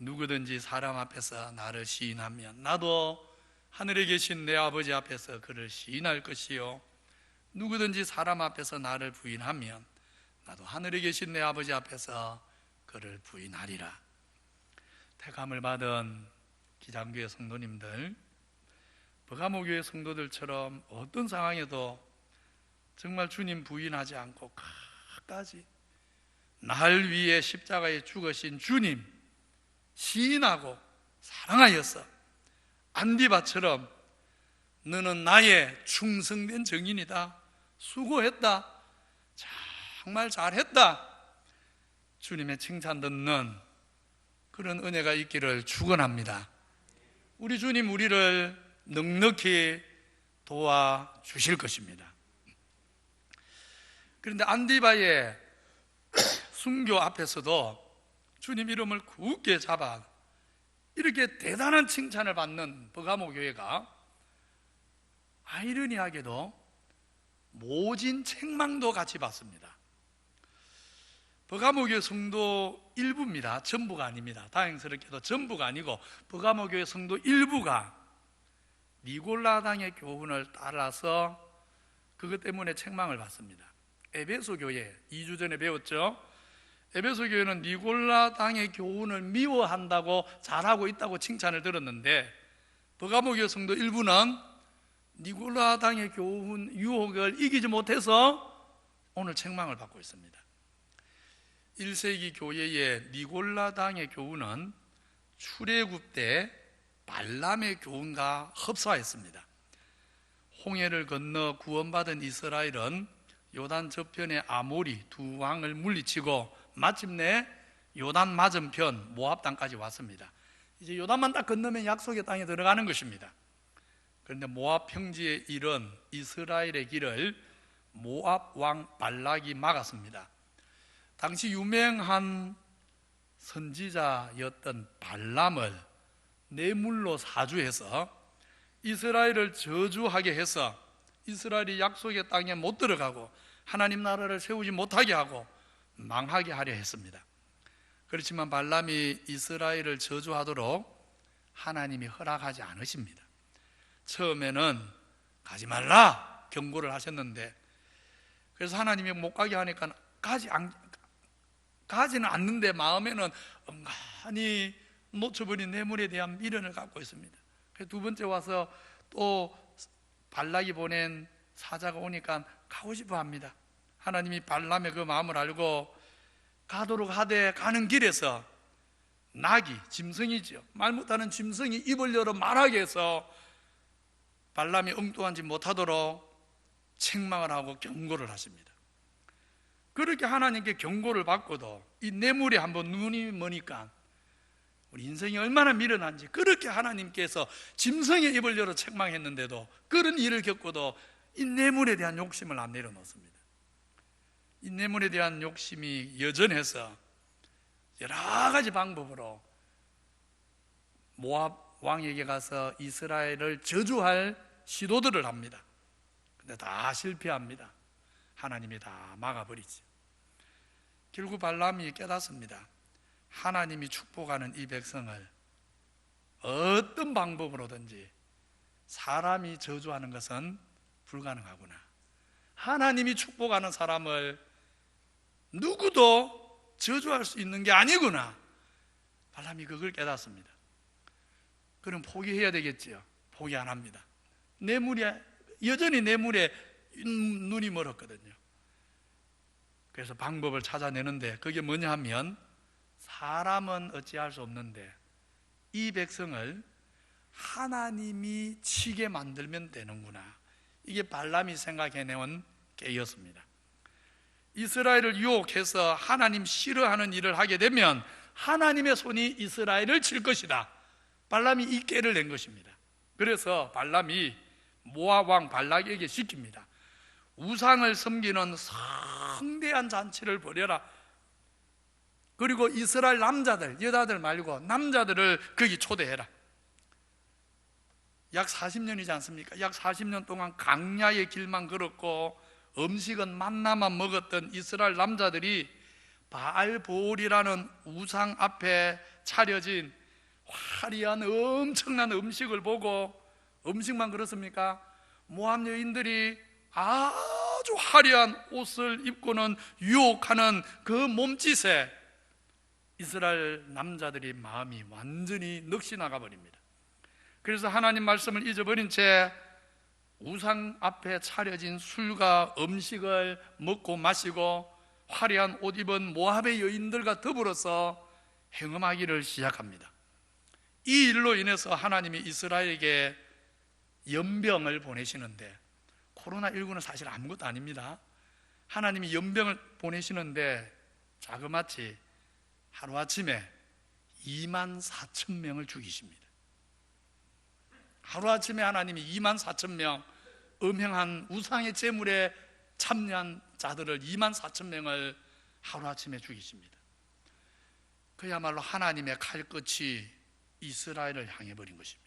누구든지 사람 앞에서 나를 시인하면 나도 하늘에 계신 내 아버지 앞에서 그를 시인할 것이요, 누구든지 사람 앞에서 나를 부인하면 나도 하늘에 계신 내 아버지 앞에서 그를 부인하리라. 택함을 받은 기장교회 성도님들, 버가모 교회 성도들처럼 어떤 상황에도 정말 주님 부인하지 않고 끝까지 날 위해 십자가에 죽으신 주님 시인하고 사랑하여서 안디바처럼 너는 나의 충성된 증인이다, 수고했다, 정말 잘했다, 주님의 칭찬 듣는 그런 은혜가 있기를 축원합니다. 우리 주님 우리를 넉넉히 도와주실 것입니다. 그런데 안디바의 순교 앞에서도 주님 이름을 굳게 잡아 이렇게 대단한 칭찬을 받는 버가모 교회가 아이러니하게도 모진 책망도 같이 받습니다. 버가모 교회 성도 일부입니다. 전부가 아닙니다. 다행스럽게도 전부가 아니고 버가모 교회 성도 일부가 니골라당의 교훈을 따라서 그것 때문에 책망을 받습니다. 에베소 교회 2주 전에 배웠죠. 에베소 교회는 니골라당의 교훈을 미워한다고 잘하고 있다고 칭찬을 들었는데, 버가모 교회 성도 일부는 니골라당의 교훈 유혹을 이기지 못해서 오늘 책망을 받고 있습니다. 1세기 교회의 니골라당의 교훈은 출애굽 때 발람의 교훈과 흡사했습니다. 홍해를 건너 구원받은 이스라엘은 요단 저편의 아모리 두 왕을 물리치고 마침내 요단 맞은편 모압 땅까지 왔습니다. 이제 요단만 딱 건너면 약속의 땅에 들어가는 것입니다. 그런데 모압 평지에 이른 이스라엘의 길을 모압 왕 발락이 막았습니다. 당시 유명한 선지자였던 발람을 뇌물로 사주해서 이스라엘을 저주하게 해서 이스라엘이 약속의 땅에 못 들어가고 하나님 나라를 세우지 못하게 하고 망하게 하려 했습니다. 그렇지만 발람이 이스라엘을 저주하도록 하나님이 허락하지 않으십니다. 처음에는 가지 말라 경고를 하셨는데, 그래서 하나님이 못 가게 하니까 가지는 않는데 마음에는 엄간히 놓쳐버린 뇌물에 대한 미련을 갖고 있습니다. 그래서 두 번째 와서 또 발락이 보낸 사자가 오니까 가고 싶어 합니다. 하나님이 발람의 그 마음을 알고 가도록 하되 가는 길에서 낙이, 짐승이죠, 말 못하는 짐승이 입을 열어 말하게 해서 발람이 엉뚱한 짓 못하도록 책망을 하고 경고를 하십니다. 그렇게 하나님께 경고를 받고도 이 뇌물에 한번 눈이 머니까 우리 인생이 얼마나 미련한지, 그렇게 하나님께서 짐승의 입을 열어 책망했는데도 그런 일을 겪고도 이 뇌물에 대한 욕심을 안 내려놓습니다. 이 뇌물에 대한 욕심이 여전해서 여러 가지 방법으로 모압 왕에게 가서 이스라엘을 저주할 시도들을 합니다. 근데 다 실패합니다. 하나님이 다 막아버리죠. 결국 발람이 깨닫습니다. 하나님이 축복하는 이 백성을 어떤 방법으로든지 사람이 저주하는 것은 불가능하구나. 하나님이 축복하는 사람을 누구도 저주할 수 있는 게 아니구나. 발람이 그걸 깨닫습니다. 그럼 포기해야 되겠지요. 포기 안 합니다. 여전히 뇌물에 눈이 멀었거든요. 그래서 방법을 찾아내는데 그게 뭐냐 하면, 사람은 어찌할 수 없는데 이 백성을 하나님이 치게 만들면 되는구나. 이게 발람이 생각해내온 깨였습니다. 이스라엘을 유혹해서 하나님 싫어하는 일을 하게 되면 하나님의 손이 이스라엘을 칠 것이다. 발람이 이 깨를 낸 것입니다. 그래서 발람이 모압 왕 발락에게 시킵니다. 우상을 섬기는 성대한 잔치를 벌여라. 그리고 이스라엘 남자들, 여자들 말고 남자들을 거기 초대해라. 약 40년이지 않습니까? 약 40년 동안 강야의 길만 걸었고 음식은 만나만 먹었던 이스라엘 남자들이 바알보올이라는 우상 앞에 차려진 화려한 엄청난 음식을 보고, 음식만 그렇습니까? 모압 여인들이 아주 화려한 옷을 입고는 유혹하는 그 몸짓에 이스라엘 남자들이 마음이 완전히 넋이 나가버립니다. 그래서 하나님 말씀을 잊어버린 채 우상 앞에 차려진 술과 음식을 먹고 마시고 화려한 옷 입은 모압의 여인들과 더불어서 행음하기를 시작합니다. 이 일로 인해서 하나님이 이스라엘에게 연병을 보내시는데, 코로나19는 사실 아무것도 아닙니다. 하나님이 연병을 보내시는데 자그마치 하루아침에 24,000명을 죽이십니다. 하루아침에 하나님이 24,000명, 음행한 우상의 제물에 참여한 자들을 24,000명을 하루아침에 죽이십니다. 그야말로 하나님의 칼끝이 이스라엘을 향해 버린 것입니다.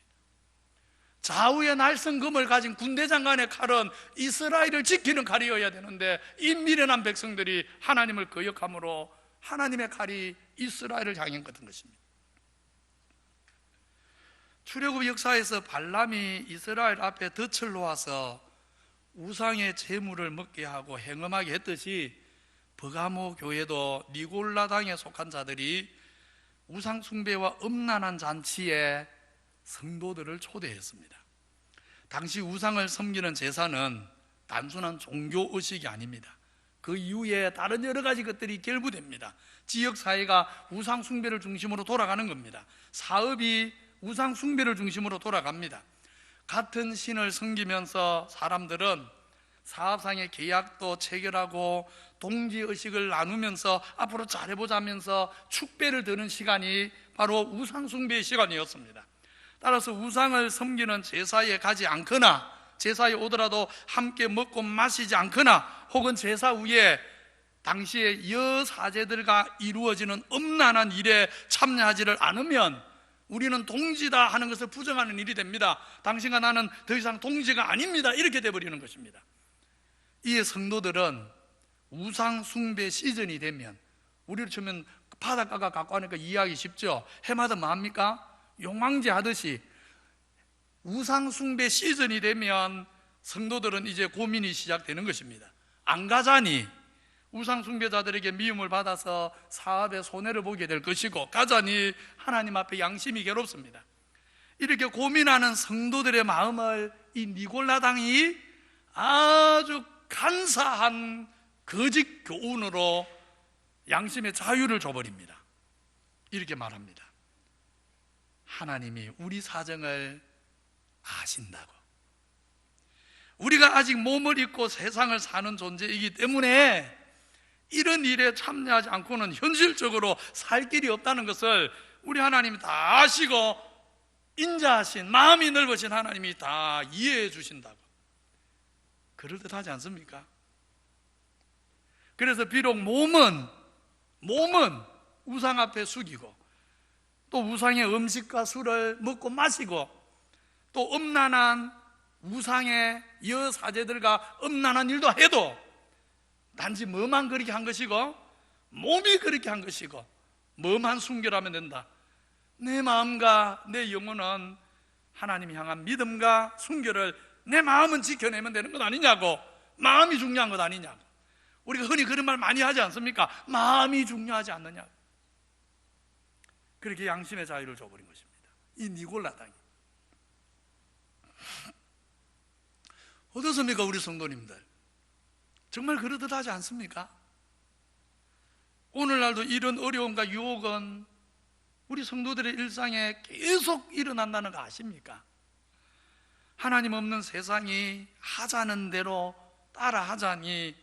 좌우의 날성금을 가진 군대장관의 칼은 이스라엘을 지키는 칼이어야 되는데, 이 미련한 백성들이 하나님을 거역함으로 하나님의 칼이 이스라엘을 향한 것입니다. 출애굽 역사에서 발람이 이스라엘 앞에 덫을 놓아서 우상의 제물을 먹게 하고 행음하게 했듯이, 버가모 교회도 니골라당에 속한 자들이 우상 숭배와 음란한 잔치에 성도들을 초대했습니다. 당시 우상을 섬기는 제사는 단순한 종교 의식이 아닙니다. 그 이후에 다른 여러 가지 것들이 결부됩니다. 지역사회가 우상숭배를 중심으로 돌아가는 겁니다. 사업이 우상숭배를 중심으로 돌아갑니다. 같은 신을 섬기면서 사람들은 사업상의 계약도 체결하고 동지의식을 나누면서 앞으로 잘해보자면서 축배를 드는 시간이 바로 우상숭배의 시간이었습니다. 따라서 우상을 섬기는 제사에 가지 않거나 제사에 오더라도 함께 먹고 마시지 않거나 혹은 제사 후에 당시에 여사제들과 이루어지는 음란한 일에 참여하지를 않으면 우리는 동지다 하는 것을 부정하는 일이 됩니다. 당신과 나는 더 이상 동지가 아닙니다. 이렇게 돼버리는 것입니다. 이에 성도들은 우상 숭배 시즌이 되면, 우리로 치면 바닷가가 갖고 하니까 이해하기 쉽죠. 해마다 뭐합니까? 용왕제 하듯이 우상 숭배 시즌이 되면 성도들은 이제 고민이 시작되는 것입니다. 안 가자니 우상 숭배자들에게 미움을 받아서 사업에 손해를 보게 될 것이고, 가자니 하나님 앞에 양심이 괴롭습니다. 이렇게 고민하는 성도들의 마음을 이 니골라당이 아주 간사한 거짓 교훈으로 양심의 자유를 줘버립니다. 이렇게 말합니다. 하나님이 우리 사정을 아신다고. 우리가 아직 몸을 입고 세상을 사는 존재이기 때문에 이런 일에 참여하지 않고는 현실적으로 살 길이 없다는 것을 우리 하나님이 다 아시고, 인자하신 마음이 넓으신 하나님이 다 이해해 주신다고. 그럴듯하지 않습니까? 그래서 비록 몸은 우상 앞에 숙이고, 또 우상의 음식과 술을 먹고 마시고, 또 음란한 우상의 여사제들과 음란한 일도 해도 단지 뭐만 그렇게 한 것이고, 몸이 그렇게 한 것이고, 뭐만 순결하면 된다. 내 마음과 내 영혼은 하나님 향한 믿음과 순결을 내 마음은 지켜내면 되는 것 아니냐고. 마음이 중요한 것 아니냐고. 우리가 흔히 그런 말 많이 하지 않습니까? 마음이 중요하지 않느냐고. 그렇게 양심의 자유를 줘버린 것입니다. 이 니골라당이. 어떻습니까, 우리 성도님들? 정말 그러듯하지 않습니까? 오늘날도 이런 어려움과 유혹은 우리 성도들의 일상에 계속 일어난다는 거 아십니까? 하나님 없는 세상이 하자는 대로 따라 하자니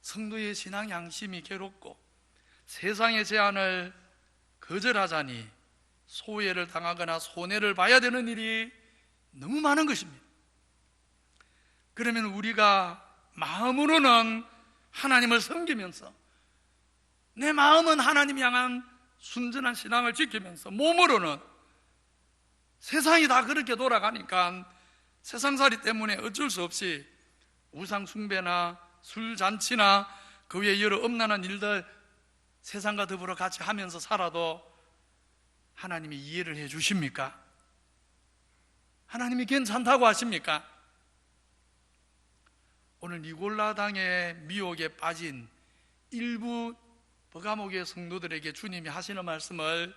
성도의 신앙 양심이 괴롭고, 세상의 제안을 거절하자니 소외를 당하거나 손해를 봐야 되는 일이 너무 많은 것입니다. 그러면 우리가 마음으로는 하나님을 섬기면서, 내 마음은 하나님 향한 순전한 신앙을 지키면서, 몸으로는 세상이 다 그렇게 돌아가니까 세상살이 때문에 어쩔 수 없이 우상 숭배나 술잔치나 그 외에 여러 음란한 일들 세상과 더불어 같이 하면서 살아도 하나님이 이해를 해 주십니까? 하나님이 괜찮다고 하십니까? 오늘 니골라당의 미혹에 빠진 일부 버가목의 성도들에게 주님이 하시는 말씀을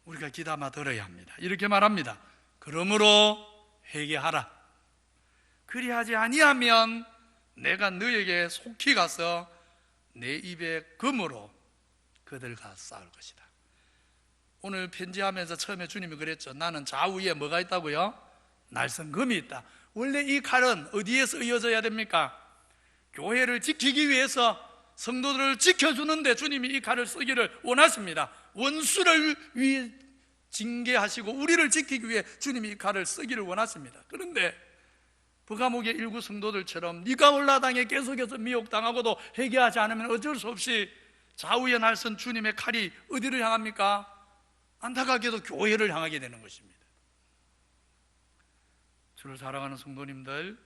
우리가 귀담아 들어야 합니다. 이렇게 말합니다. 그러므로 회개하라. 그리하지 아니하면 내가 너에게 속히 가서 내 입에 금으로 그들과 싸울 것이다. 오늘 편지하면서 처음에 주님이 그랬죠. 나는 좌우에 뭐가 있다고요? 날성금이 있다. 원래 이 칼은 어디에 쓰여져야 됩니까? 교회를 지키기 위해서, 성도들을 지켜주는데 주님이 이 칼을 쓰기를 원하십니다. 원수를 위해 징계하시고 우리를 지키기 위해 주님이 이 칼을 쓰기를 원하십니다. 그런데 버가목의 일부 성도들처럼 니골라당에 계속해서 미혹당하고도 회개하지 않으면 어쩔 수 없이 좌우에 날선 주님의 칼이 어디를 향합니까? 안타깝게도 교회를 향하게 되는 것입니다. 주를 사랑하는 성도님들,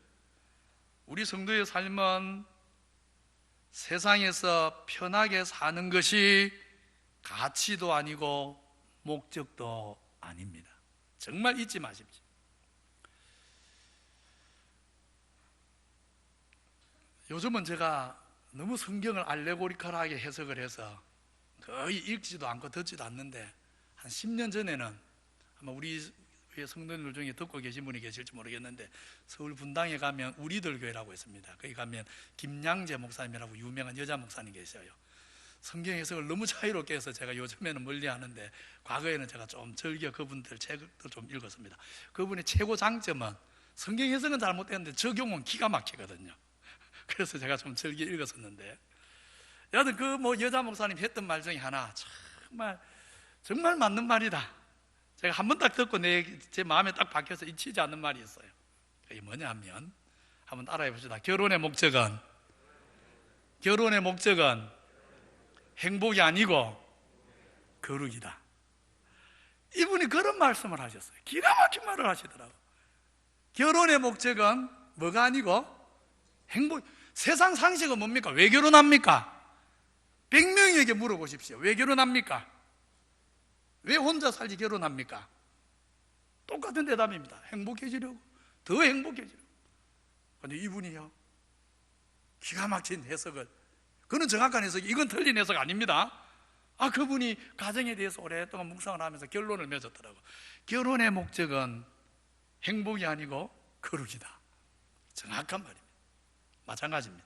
우리 성도의 삶은 세상에서 편하게 사는 것이 가치도 아니고 목적도 아닙니다. 정말 잊지 마십시오. 요즘은 제가 너무 성경을 알레고리컬하게 해석을 해서 거의 읽지도 않고 듣지도 않는데, 한 10년 전에는 아마 우리 그의 성도님들 중에 듣고 계신 분이 계실지 모르겠는데 서울 분당에 가면 우리들 교회라고 있습니다. 거기 가면 김양재 목사님이라고 유명한 여자 목사님 계셔요. 성경 해석을 너무 자유롭게 해서 제가 요즘에는 멀리 하는데 과거에는 제가 좀 즐겨 그분들 책도 좀 읽었습니다. 그분의 최고 장점은 성경 해석은 잘못됐는데 적용은 기가 막히거든요. 그래서 제가 좀 즐겨 읽었었는데, 여하튼 그 여자 목사님 했던 말 중에 하나 정말 맞는 말이다. 제가 한 번 딱 듣고 제 마음에 딱 박혀서 잊히지 않는 말이 있어요. 그게 뭐냐 하면, 한번 따라해 봅시다. 결혼의 목적은 행복이 아니고 거룩이다. 이분이 그런 말씀을 하셨어요. 기가 막힌 말을 하시더라고요. 결혼의 목적은 뭐가 아니고 행복. 세상 상식은 뭡니까? 왜 결혼합니까? 100명에게 물어보십시오. 왜 결혼합니까? 왜 혼자 살지 결혼합니까? 똑같은 대답입니다. 행복해지려고, 더 행복해지려고. 근데 이분이요, 기가 막힌 해석을, 그는 정확한 해석이, 이건 틀린 해석 아닙니다. 그분이 가정에 대해서 오랫동안 묵상을 하면서 결론을 맺었더라고요. 결혼의 목적은 행복이 아니고 거룩이다. 정확한 말입니다. 마찬가지입니다.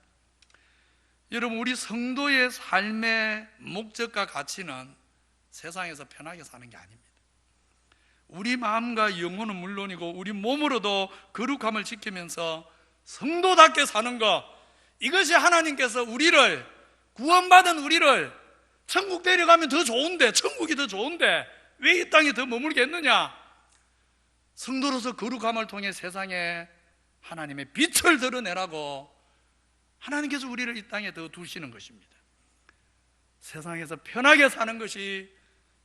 여러분, 우리 성도의 삶의 목적과 가치는 세상에서 편하게 사는 게 아닙니다. 우리 마음과 영혼은 물론이고 우리 몸으로도 거룩함을 지키면서 성도답게 사는 것, 이것이 하나님께서 우리를, 구원받은 우리를 천국 데려가면 더 좋은데, 천국이 더 좋은데 왜 이 땅에 더 머물겠느냐? 성도로서 거룩함을 통해 세상에 하나님의 빛을 드러내라고 하나님께서 우리를 이 땅에 더 두시는 것입니다. 세상에서 편하게 사는 것이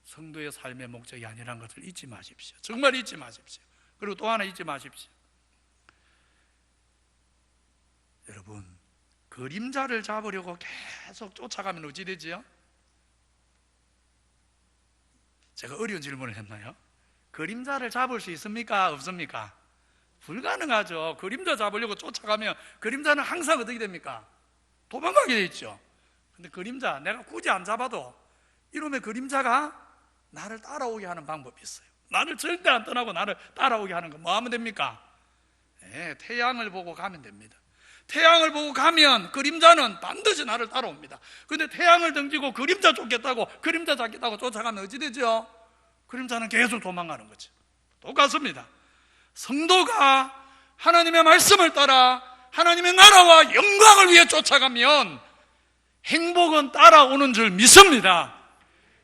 성도의 삶의 목적이 아니라는 것을 잊지 마십시오. 정말 잊지 마십시오. 그리고 또 하나 잊지 마십시오. 여러분, 그림자를 잡으려고 계속 쫓아가면 어찌 되지요? 제가 어려운 질문을 했나요? 그림자를 잡을 수 있습니까? 없습니까? 불가능하죠. 그림자 잡으려고 쫓아가면 그림자는 항상 어떻게 됩니까? 도망가게 돼 있죠. 근데 그림자, 내가 굳이 안 잡아도 이놈의 그림자가 나를 따라오게 하는 방법이 있어요. 나를 절대 안 떠나고 나를 따라오게 하는 거 뭐 하면 됩니까? 태양을 보고 가면 됩니다. 태양을 보고 가면 그림자는 반드시 나를 따라옵니다. 근데 태양을 등지고 그림자 쫓겠다고, 그림자 잡겠다고 쫓아가면 어찌 되죠? 그림자는 계속 도망가는 거죠. 똑같습니다. 성도가 하나님의 말씀을 따라 하나님의 나라와 영광을 위해 쫓아가면 행복은 따라오는 줄 믿습니다.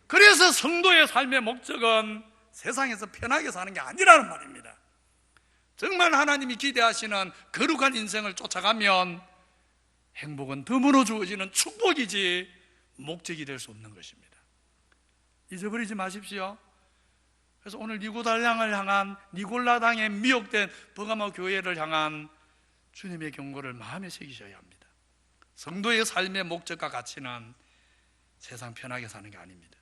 그래서 성도의 삶의 목적은 세상에서 편하게 사는 게 아니라는 말입니다. 정말 하나님이 기대하시는 거룩한 인생을 쫓아가면 행복은 덤으로 주어지는 축복이지 목적이 될 수 없는 것입니다. 잊어버리지 마십시오. 그래서 오늘 니고달랑을 향한, 니골라당에 미혹된 버가모 교회를 향한 주님의 경고를 마음에 새기셔야 합니다. 성도의 삶의 목적과 가치는 세상 편하게 사는 게 아닙니다.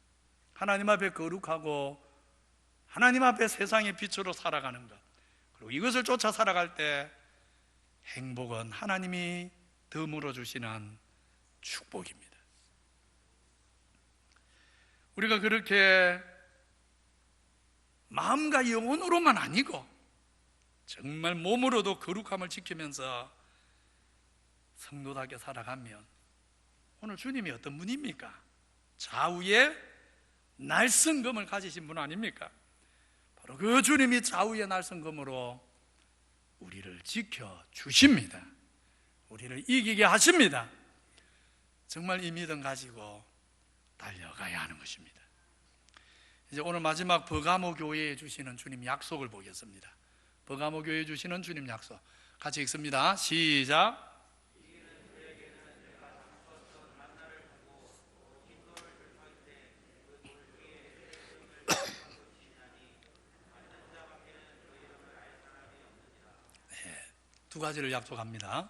하나님 앞에 거룩하고 하나님 앞에 세상의 빛으로 살아가는 것, 그리고 이것을 쫓아 살아갈 때 행복은 하나님이 덤으로 주시는 축복입니다. 우리가 그렇게 마음과 영혼으로만 아니고 정말 몸으로도 거룩함을 지키면서 성도답게 살아가면 오늘 주님이 어떤 분입니까? 좌우에 날성검을 가지신 분 아닙니까? 바로 그 주님이 좌우의 날성검으로 우리를 지켜주십니다. 우리를 이기게 하십니다. 정말 이 믿음 가지고 달려가야 하는 것입니다. 이제 오늘 마지막 버가모 교회에 주시는 주님 약속을 보겠습니다. 버가모 교회에 주시는 주님 약속 같이 읽습니다. 시작. 두 가지를 약속합니다.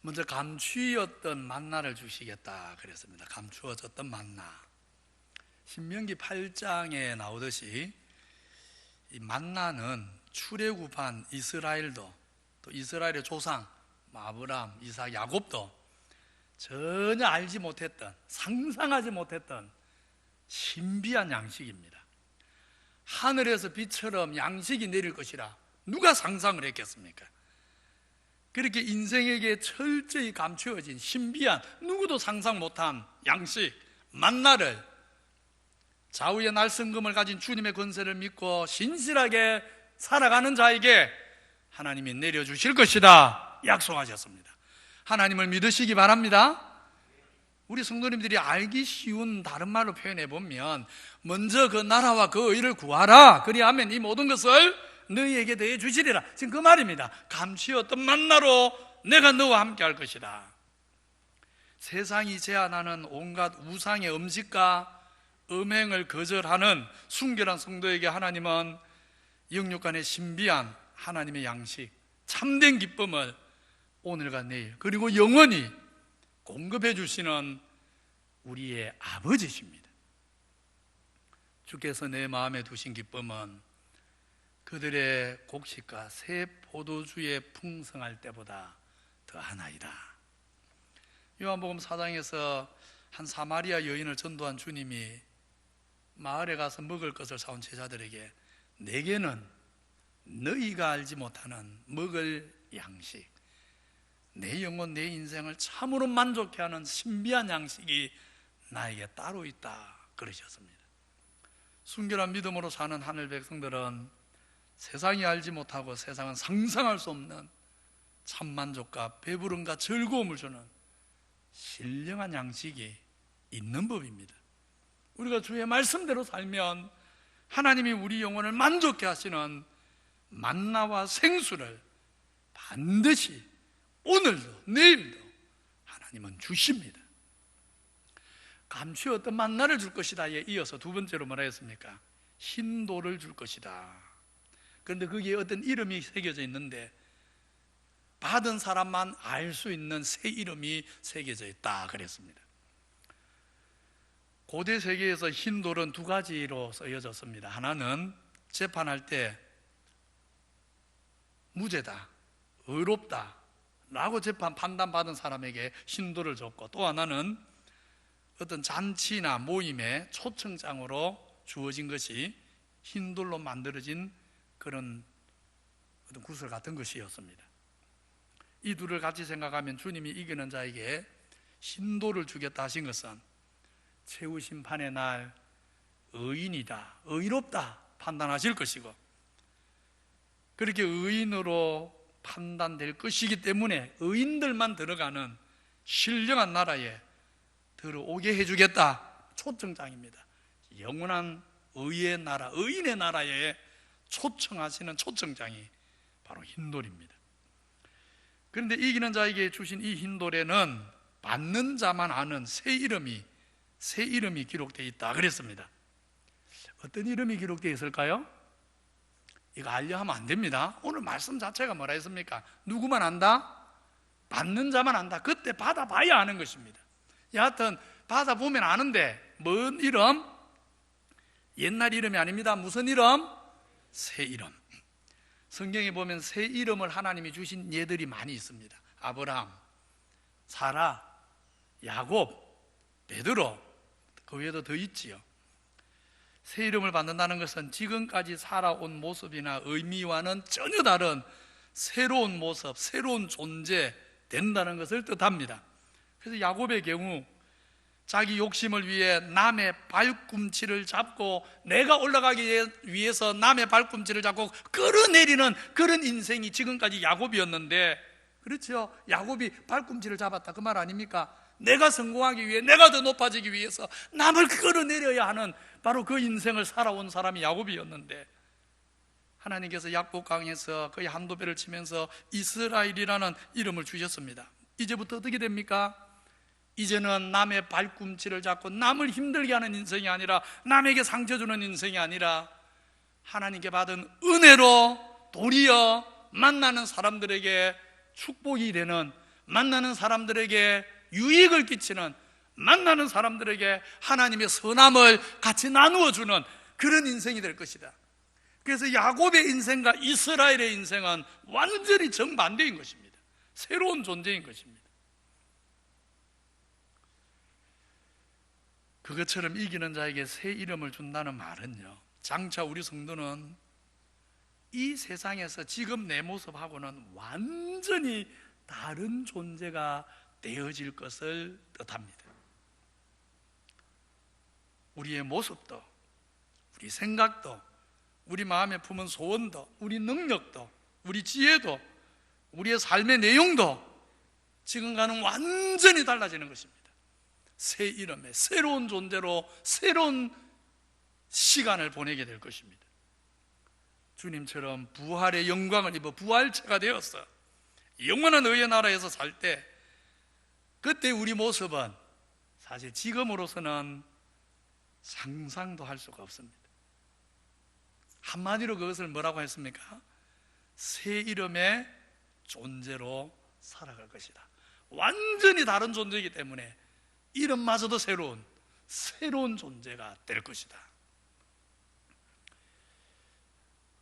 먼저 감추었던 만나를 주시겠다 그랬습니다. 감추어졌던 만나. 신명기 8장에 나오듯이 이 만나는 출애굽한 이스라엘도, 또 이스라엘의 조상 아브라함, 이삭, 야곱도 전혀 알지 못했던, 상상하지 못했던 신비한 양식입니다. 하늘에서 비처럼 양식이 내릴 것이라 누가 상상을 했겠습니까? 그렇게 인생에게 철저히 감추어진 신비한, 누구도 상상 못한 양식, 만나를, 좌우의 날성금을 가진 주님의 권세를 믿고 신실하게 살아가는 자에게 하나님이 내려주실 것이다 약속하셨습니다. 하나님을 믿으시기 바랍니다. 우리 성도님들이 알기 쉬운 다른 말로 표현해 보면, 먼저 그 나라와 그 의를 구하라, 그리하면 이 모든 것을 너희에게 더해 주시리라. 지금 그 말입니다. 감추었던 만나로 내가 너와 함께 할 것이다. 세상이 제안하는 온갖 우상의 음식과 음행을 거절하는 순결한 성도에게 하나님은 영육간의 신비한 하나님의 양식, 참된 기쁨을 오늘과 내일 그리고 영원히 공급해 주시는 우리의 아버지십니다. 주께서 내 마음에 두신 기쁨은 그들의 곡식과 새 포도주에 풍성할 때보다 더하나이다. 요한복음 4장에서 한 사마리아 여인을 전도한 주님이 마을에 가서 먹을 것을 사온 제자들에게 내게는 너희가 알지 못하는 먹을 양식, 내 영혼, 내 인생을 참으로 만족해 하는 신비한 양식이 나에게 따로 있다 그러셨습니다. 순결한 믿음으로 사는 하늘 백성들은 세상이 알지 못하고 세상은 상상할 수 없는 참 만족과 배부름과 즐거움을 주는 신령한 양식이 있는 법입니다. 우리가 주의 말씀대로 살면 하나님이 우리 영혼을 만족해 하시는 만나와 생수를 반드시 오늘도 내일도 하나님은 주십니다. 감추었던 만나를 줄 것이다에 이어서 두 번째로 뭐라 했습니까? 흰돌을 줄 것이다. 그런데 거기에 어떤 이름이 새겨져 있는데 받은 사람만 알 수 있는 새 이름이 새겨져 있다 그랬습니다. 고대 세계에서 흰돌은 두 가지로 쓰여졌습니다. 하나는 재판할 때 무죄다, 의롭다 라고 재판 판단받은 사람에게 흰돌을 줬고, 또 하나는 어떤 잔치나 모임에 초청장으로 주어진 것이 흰돌로 만들어진 그런 어떤 구슬 같은 것이었습니다. 이 둘을 같이 생각하면 주님이 이기는 자에게 흰돌을 주겠다 하신 것은 최후 심판의 날 의인이다, 의롭다 판단하실 것이고, 그렇게 의인으로 판단될 것이기 때문에 의인들만 들어가는 신령한 나라에 들어오게 해주겠다 초청장입니다. 영원한 의의 나라, 의인의 나라에 초청하시는 초청장이 바로 흰돌입니다. 그런데 이기는 자에게 주신 이 흰돌에는 받는 자만 아는 새 이름이 기록되어 있다 그랬습니다. 어떤 이름이 기록되어 있을까요? 이거 알려 하면 안 됩니다. 오늘 말씀 자체가 뭐라 했습니까? 누구만 안다? 받는 자만 안다. 그때 받아봐야 아는 것입니다. 여하튼 받아보면 아는데 뭔 이름? 옛날 이름이 아닙니다. 무슨 이름? 새 이름. 성경에 보면 새 이름을 하나님이 주신 예들이 많이 있습니다. 아브라함, 사라, 야곱, 베드로, 그 외에도 더 있지요. 새 이름을 받는다는 것은 지금까지 살아온 모습이나 의미와는 전혀 다른 새로운 모습, 새로운 존재 된다는 것을 뜻합니다. 그래서 야곱의 경우 자기 욕심을 위해 남의 발꿈치를 잡고, 내가 올라가기 위해서 남의 발꿈치를 잡고 끌어내리는 그런 인생이 지금까지 야곱이었는데, 그렇죠? 야곱이 발꿈치를 잡았다 그 말 아닙니까? 내가 성공하기 위해, 내가 더 높아지기 위해서 남을 끌어내려야 하는 바로 그 인생을 살아온 사람이 야곱이었는데, 하나님께서 야곱강에서 거의 한두 배를 치면서 이스라엘이라는 이름을 주셨습니다. 이제부터 어떻게 됩니까? 이제는 남의 발꿈치를 잡고 남을 힘들게 하는 인생이 아니라, 남에게 상처 주는 인생이 아니라, 하나님께 받은 은혜로 도리어 만나는 사람들에게 축복이 되는, 만나는 사람들에게 유익을 끼치는, 만나는 사람들에게 하나님의 선함을 같이 나누어 주는 그런 인생이 될 것이다. 그래서 야곱의 인생과 이스라엘의 인생은 완전히 정반대인 것입니다. 새로운 존재인 것입니다. 그것처럼 이기는 자에게 새 이름을 준다는 말은요, 장차 우리 성도는 이 세상에서 지금 내 모습하고는 완전히 다른 존재가 되어질 것을 뜻합니다. 우리의 모습도, 우리 생각도, 우리 마음에 품은 소원도, 우리 능력도, 우리 지혜도, 우리의 삶의 내용도 지금과는 완전히 달라지는 것입니다. 새 이름에 새로운 존재로 새로운 시간을 보내게 될 것입니다. 주님처럼 부활의 영광을 입어 부활체가 되어서 영원한 의의 나라에서 살 때, 그때 우리 모습은 사실 지금으로서는 상상도 할 수가 없습니다. 한마디로 그것을 뭐라고 했습니까? 새 이름의 존재로 살아갈 것이다. 완전히 다른 존재이기 때문에 이름마저도 새로운 존재가 될 것이다.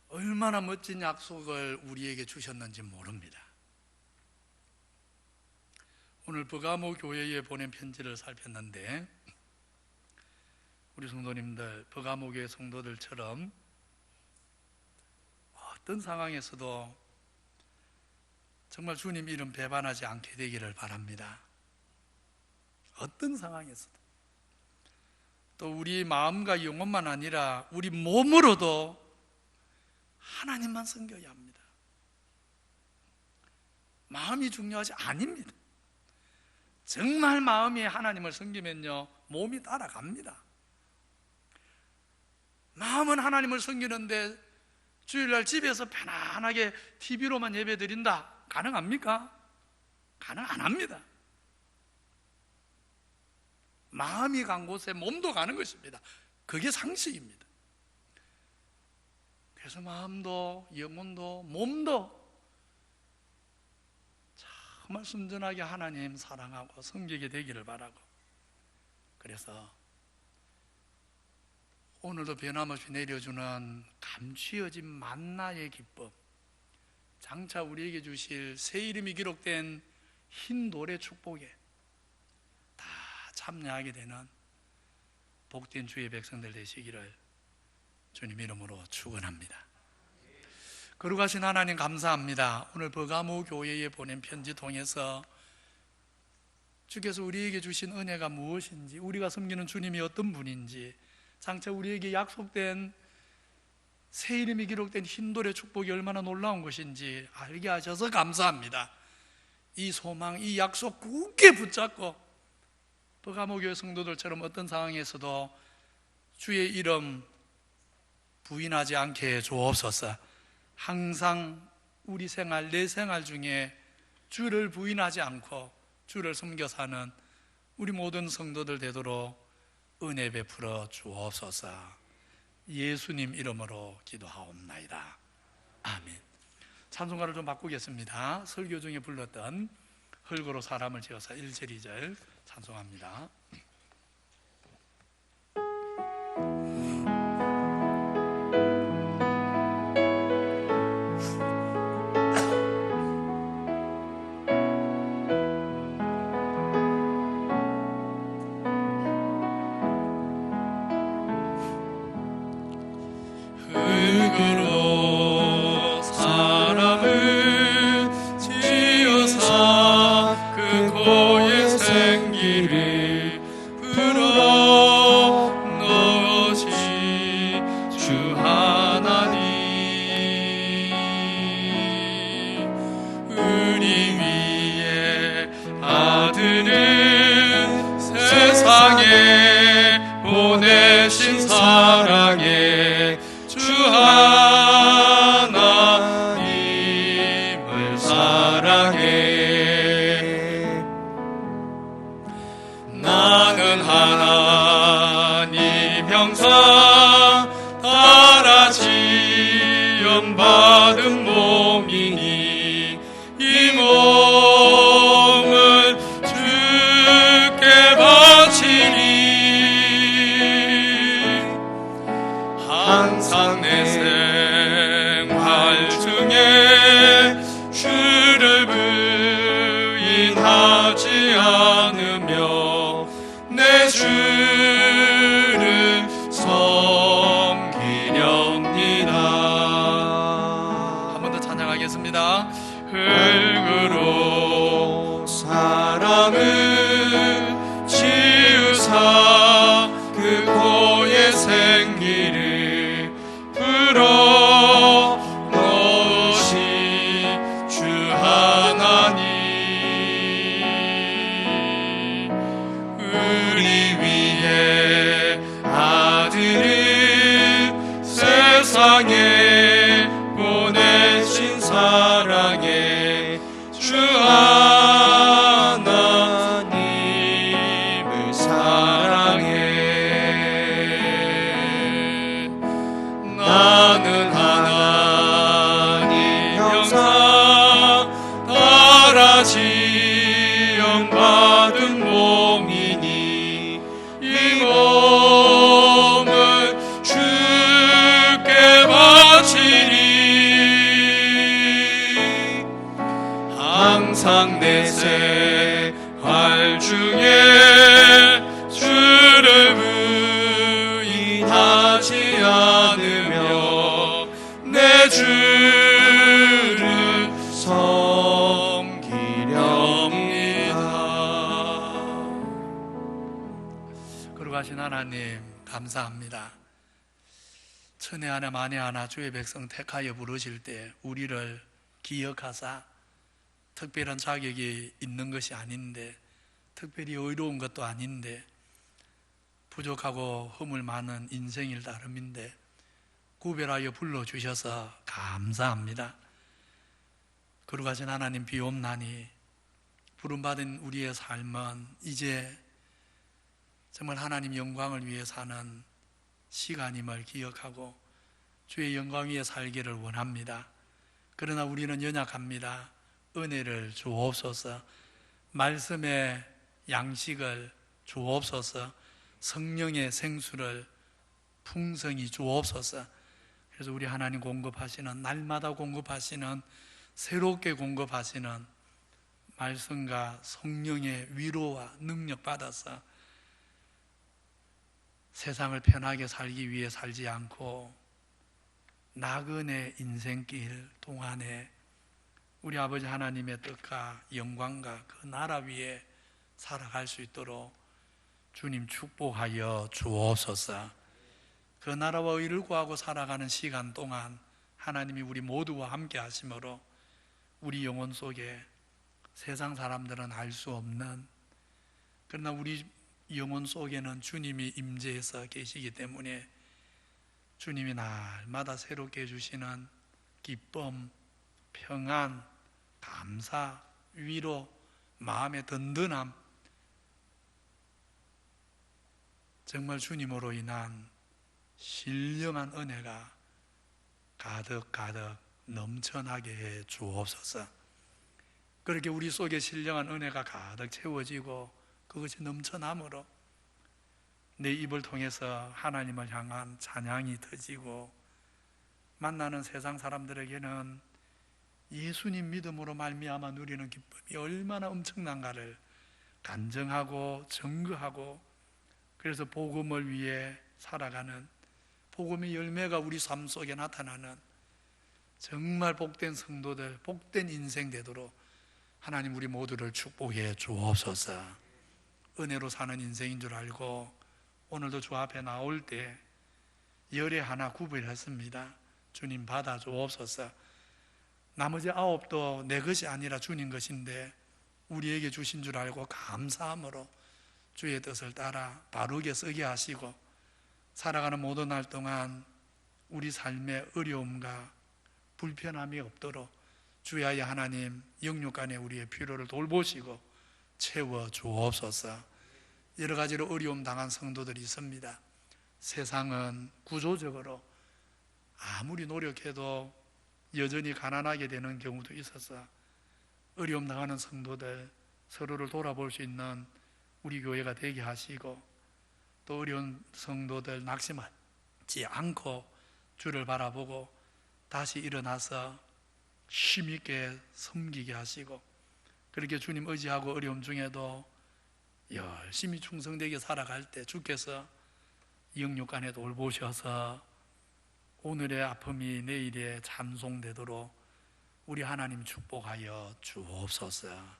얼마나 멋진 약속을 우리에게 주셨는지 모릅니다. 오늘 버가모 교회에 보낸 편지를 살폈는데, 우리 성도님들, 버가모 교회 성도들처럼 어떤 상황에서도 정말 주님 이름 배반하지 않게 되기를 바랍니다. 어떤 상황에서도. 또 우리 마음과 영혼만 아니라 우리 몸으로도 하나님만 섬겨야 합니다. 마음이 중요하지 아닙니다. 정말 마음이 하나님을 섬기면요, 몸이 따라갑니다. 마음은 하나님을 섬기는데 주일날 집에서 편안하게 TV로만 예배 드린다, 가능합니까? 가능 안 합니다. 마음이 간 곳에 몸도 가는 것입니다. 그게 상식입니다. 그래서 마음도 영혼도 몸도 정말 순전하게 하나님 사랑하고 섬기게 되기를 바라고, 그래서 오늘도 변함없이 내려주는 감추어진 만나의 기쁨, 장차 우리에게 주실 새 이름이 기록된 흰 돌의 축복에 다 참여하게 되는 복된 주의 백성들 되시기를 주님 이름으로 축원합니다. 거룩하신 하나님 감사합니다. 오늘 버가모 교회에 보낸 편지 통해서 주께서 우리에게 주신 은혜가 무엇인지, 우리가 섬기는 주님이 어떤 분인지, 장차 우리에게 약속된 새 이름이 기록된 흰돌의 축복이 얼마나 놀라운 것인지 알게 하셔서 감사합니다. 이 소망, 이 약속 굳게 붙잡고 버가모 교회 성도들처럼 어떤 상황에서도 주의 이름 부인하지 않게 해 주옵소서. 항상 우리 생활, 내 생활 중에 주를 부인하지 않고 주를 섬겨 사는 우리 모든 성도들 되도록 은혜 베풀어 주옵소서. 예수님 이름으로 기도하옵나이다. 아멘. 찬송가를 좀 바꾸겠습니다. 설교 중에 불렀던 흙으로 사람을 지어서 1절 2절 찬송합니다. 흙으로 사람을 지어서 그 고의 생기를 불어 넣으신 주 하나님, 우리 위에 아들을 세상에 보내신 사랑에 주 하나님을 사랑해. 나는 하나님 형상 따라 지음받은 몸이니 이 몸을 주께 바치리. 항상 내 생활 중에 주를 부인하지 않으며 내 주를 섬기려 하나님을 사랑해. 나는 하나님 형상 따라 지음받은 몸이니 이 몸은 주께 바치리. 항상 내 생활 중에 주를 부인하지 않으며 내 주를 섬기렵니다. 거룩하신 하나님 감사합니다. 천에 하나 만에 하나 주의 백성 택하여 부르실 때 우리를 기억하사 특별한 자격이 있는 것이 아닌데, 특별히 의로운 것도 아닌데, 부족하고 허물 많은 인생일 따름인데 구별하여 불러주셔서 감사합니다. 거룩하신 하나님, 비옵나니 부름받은 우리의 삶은 이제 정말 하나님 영광을 위해 사는 시간임을 기억하고 주의 영광 위에 살기를 원합니다. 그러나 우리는 연약합니다. 은혜를 주옵소서. 말씀의 양식을 주옵소서. 성령의 생수를 풍성히 주옵소서. 그래서 우리 하나님 공급하시는, 날마다 공급하시는, 새롭게 공급하시는 말씀과 성령의 위로와 능력 받아서 세상을 편하게 살기 위해 살지 않고 나그네 인생길 동안에 우리 아버지 하나님의 뜻과 영광과 그 나라 위에 살아갈 수 있도록 주님 축복하여 주옵소서. 그 나라와 의를 구하고 살아가는 시간 동안 하나님이 우리 모두와 함께 하심으로 우리 영혼 속에 세상 사람들은 알 수 없는, 그러나 우리 영혼 속에는 주님이 임재해서 계시기 때문에 주님이 날마다 새롭게 해주시는 기쁨, 평안, 감사, 위로, 마음의 든든함, 정말 주님으로 인한 신령한 은혜가 가득 넘쳐나게 해 주옵소서. 그렇게 우리 속에 신령한 은혜가 가득 채워지고 그것이 넘쳐남으로 내 입을 통해서 하나님을 향한 찬양이 터지고 만나는 세상 사람들에게는 예수님 믿음으로 말미암아 누리는 기쁨이 얼마나 엄청난가를 간증하고 증거하고, 그래서 복음을 위해 살아가는, 복음의 열매가 우리 삶 속에 나타나는 정말 복된 성도들, 복된 인생 되도록 하나님 우리 모두를 축복해 주옵소서. 은혜로 사는 인생인 줄 알고 오늘도 주 앞에 나올 때 열에 하나 구별했습니다. 주님 받아 주옵소서. 나머지 9도 내 것이 아니라 주님 것인데 우리에게 주신 줄 알고 감사함으로 주의 뜻을 따라 바르게 쓰게 하시고 살아가는 모든 날 동안 우리 삶의 어려움과 불편함이 없도록 주야의 하나님 영육 안에 우리의 필요를 돌보시고 채워 주옵소서. 여러 가지로 어려움 당한 성도들이 있습니다. 세상은 구조적으로 아무리 노력해도 여전히 가난하게 되는 경우도 있어서 어려움 당하는 성도들 서로를 돌아볼 수 있는 우리 교회가 되게 하시고, 또 어려운 성도들 낙심하지 않고 주를 바라보고 다시 일어나서 힘있게 섬기게 하시고, 그렇게 주님 의지하고 어려움 중에도 열심히 충성되게 살아갈 때 주께서 영육 안에 돌보셔서 오늘의 아픔이 내일의 찬송되도록 우리 하나님 축복하여 주옵소서.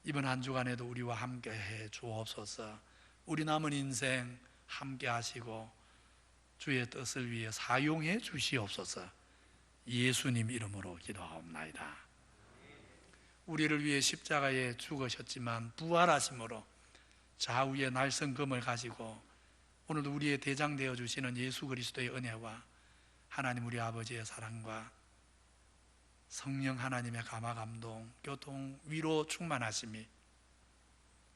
이번 한 주간에도 우리와 함께 해 주옵소서. 우리 남은 인생 함께 하시고 주의 뜻을 위해 사용해 주시옵소서. 예수님 이름으로 기도하옵나이다. 우리를 위해 십자가에 죽으셨지만 부활하심으로 좌우의 날성금을 가지고 오늘도 우리의 대장 되어 주시는 예수 그리스도의 은혜와 하나님 우리 아버지의 사랑과 성령 하나님의 감화 감동, 교통, 위로 충만하심이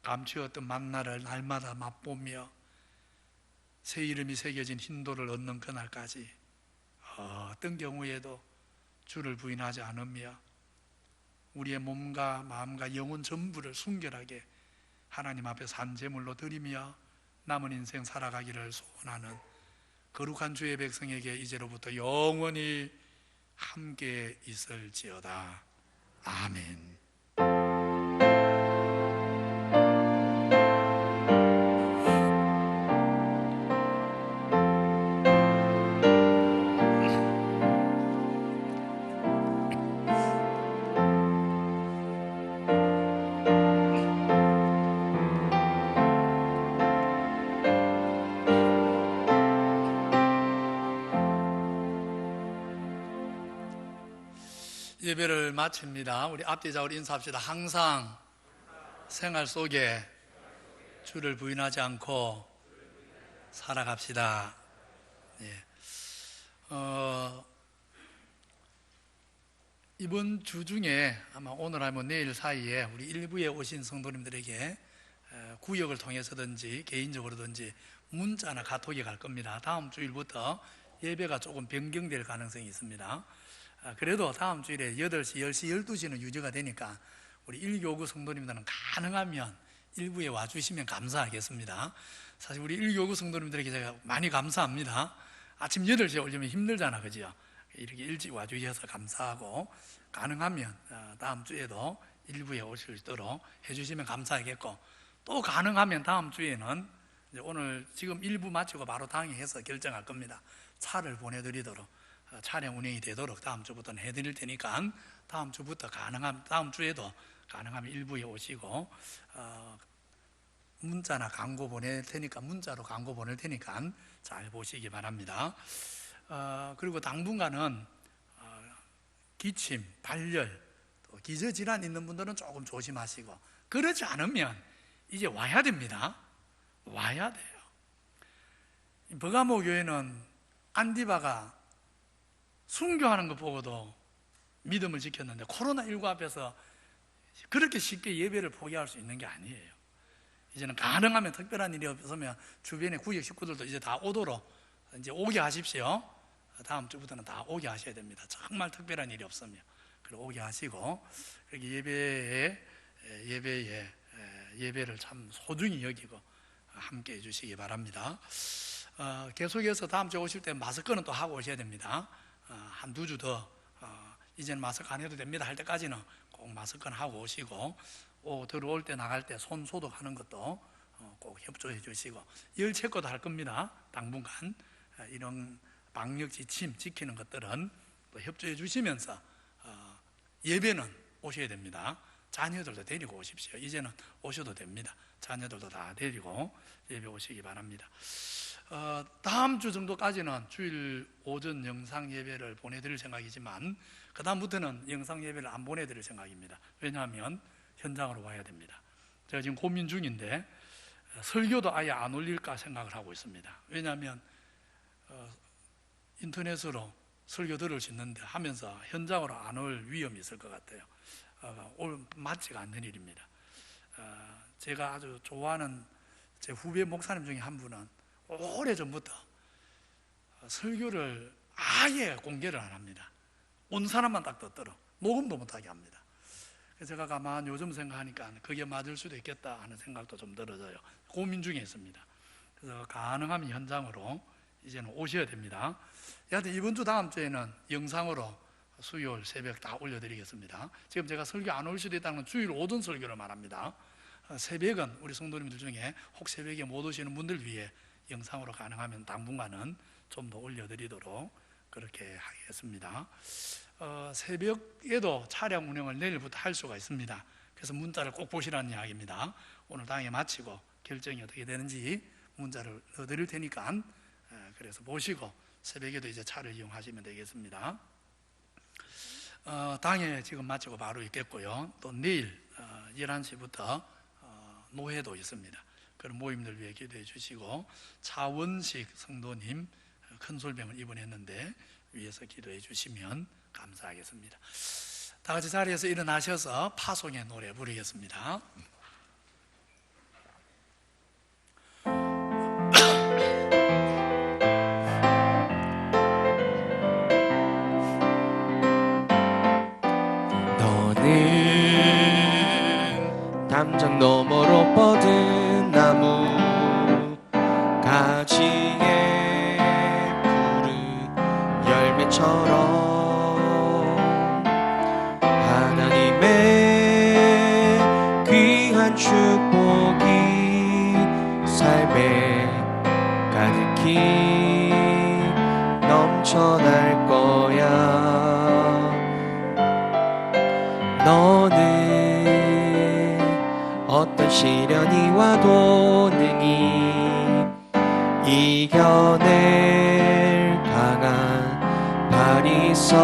감추었던 만나를 날마다 맛보며 새 이름이 새겨진 hin도를 얻는 그날까지 어떤 경우에도 주를 부인하지 않으며 우리의 몸과 마음과 영혼 전부를 순결하게 하나님 앞에 산제물로 드리며 남은 인생 살아가기를 소원하는 거룩한 주의 백성에게 이제로부터 영원히 함께 있을지어다. 아멘. 예배를 마칩니다. 우리 앞뒤좌우로 인사합시다. 항상 생활 속에 주를 부인하지 않고 살아갑시다. 예. 이번 주 중에 아마 오늘 아니면 내일 사이에 우리 일부에 오신 성도님들에게 구역을 통해서든지 개인적으로든지 문자나 카톡이 갈 겁니다. 다음 주일부터 예배가 조금 변경될 가능성이 있습니다. 그래도 다음 주일에 8시, 10시, 12시는 유지가 되니까 우리 1교구 성도님들은 가능하면 일부에 와주시면 감사하겠습니다. 사실 우리 1교구 성도님들에게 제가 많이 감사합니다. 아침 8시에 오려면 힘들잖아, 그죠? 이렇게 일찍 와주셔서 감사하고 가능하면 다음 주에도 일부에 오실 수 있도록 해주시면 감사하겠고, 또 가능하면 다음 주에는 이제 오늘 지금 일부 마치고 바로 당일해서 결정할 겁니다. 차를 보내드리도록, 차량 운행이 되도록 다음 주부터는 해드릴 테니까 다음 주부터 다음 주에도 가능하면 일부에 오시고 문자나 광고 보낼 테니까 문자로 광고 보낼 테니까 잘 보시기 바랍니다. 그리고 당분간은 기침, 발열, 또 기저질환 있는 분들은 조금 조심하시고, 그렇지 않으면 이제 와야 됩니다. 와야 돼요. 버가모 교회는 안디바가 순교하는 것 보고도 믿음을 지켰는데 코로나19 앞에서 그렇게 쉽게 예배를 포기할 수 있는 게 아니에요. 이제는 가능하면 특별한 일이 없으면 주변의 구역 식구들도 이제 다 오도록 이제 오게 하십시오. 다음 주부터는 다 오게 하셔야 됩니다. 정말 특별한 일이 없으면 그리고 오게 하시고, 이렇게 예배를 참 소중히 여기고 함께 해주시기 바랍니다. 계속해서 다음 주에 오실 때 마스크는 또 하고 오셔야 됩니다. 한두 주 더 이제는 마스크 안 해도 됩니다 할 때까지는 꼭 마스크는 하고 오시고, 들어올 때 나갈 때 손 소독하는 것도 꼭 협조해 주시고, 열 체크도 할 겁니다. 당분간 이런 방역 지침 지키는 것들은 또 협조해 주시면서 예배는 오셔야 됩니다. 자녀들도 데리고 오십시오. 이제는 오셔도 됩니다. 자녀들도 다 데리고 예배 오시기 바랍니다. 다음 주 정도까지는 주일 오전 영상 예배를 보내드릴 생각이지만 그 다음부터는 영상 예배를 안 보내드릴 생각입니다. 왜냐하면 현장으로 와야 됩니다. 제가 지금 고민 중인데 설교도 아예 안 올릴까 생각을 하고 있습니다. 왜냐하면 인터넷으로 설교 들을 수 있는데 하면서 현장으로 안 올 위험이 있을 것 같아요. 맞지가 않는 일입니다. 제가 아주 좋아하는 제 후배 목사님 중에 한 분은 오래전부터 설교를 아예 공개를 안 합니다. 온 사람만 딱 듣도록 녹음도 못하게 합니다. 그래서 제가 가만히 요즘 생각하니까 그게 맞을 수도 있겠다 하는 생각도 좀 들어져요. 고민 중에 있습니다. 그래서 가능하면 현장으로 이제는 오셔야 됩니다. 여하튼 이번 주 다음 주에는 영상으로 수요일 새벽 다 올려드리겠습니다. 지금 제가 설교 안 올 수도 있다는 건 주일 오전 설교를 말합니다. 새벽은 우리 성도님들 중에 혹 새벽에 못 오시는 분들 위해 영상으로 가능하면 당분간은 좀 더 올려드리도록 그렇게 하겠습니다. 새벽에도 차량 운행을 내일부터 할 수가 있습니다. 그래서 문자를 꼭 보시라는 이야기입니다. 오늘 당에 마치고 결정이 어떻게 되는지 문자를 넣어드릴 테니까 그래서 보시고 새벽에도 이제 차를 이용하시면 되겠습니다. 당에 지금 마치고 바로 있겠고요. 또 내일 11시부터 노회도 있습니다. 그런 모임들 위해 기도해 주시고, 차원식 성도님 큰 솔병을 입원했는데 위에서 기도해 주시면 감사하겠습니다. 다 같이 자리에서 일어나셔서 파송의 노래 부르겠습니다. 너는 담장 너머로 뻗은 나무 가지에 푸른 열매처럼 하나님의 귀한 축복이 삶에 가득히 넘쳐날 거야. 너는 어떤 시련이 와도 능히 이겨낼 강한 발이 있어.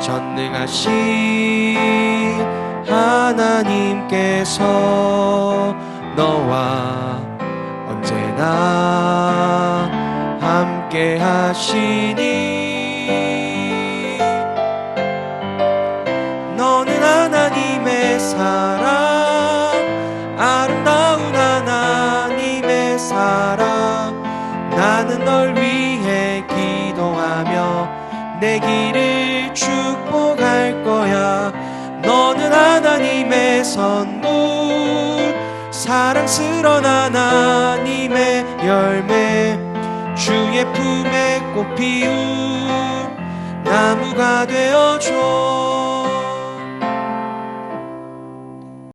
전능하신 하나님께서 너와 언제나 함께 하시니 너는 하나님의 사랑, 아름다운 하나님의 사랑. 나는 널 위해 기도하며 내 길을 축복할 거야. 너는 하나님의 선물, 사랑스러운 하나님의 열매, 주의 품에 꽃 피운 나무가 되어줘.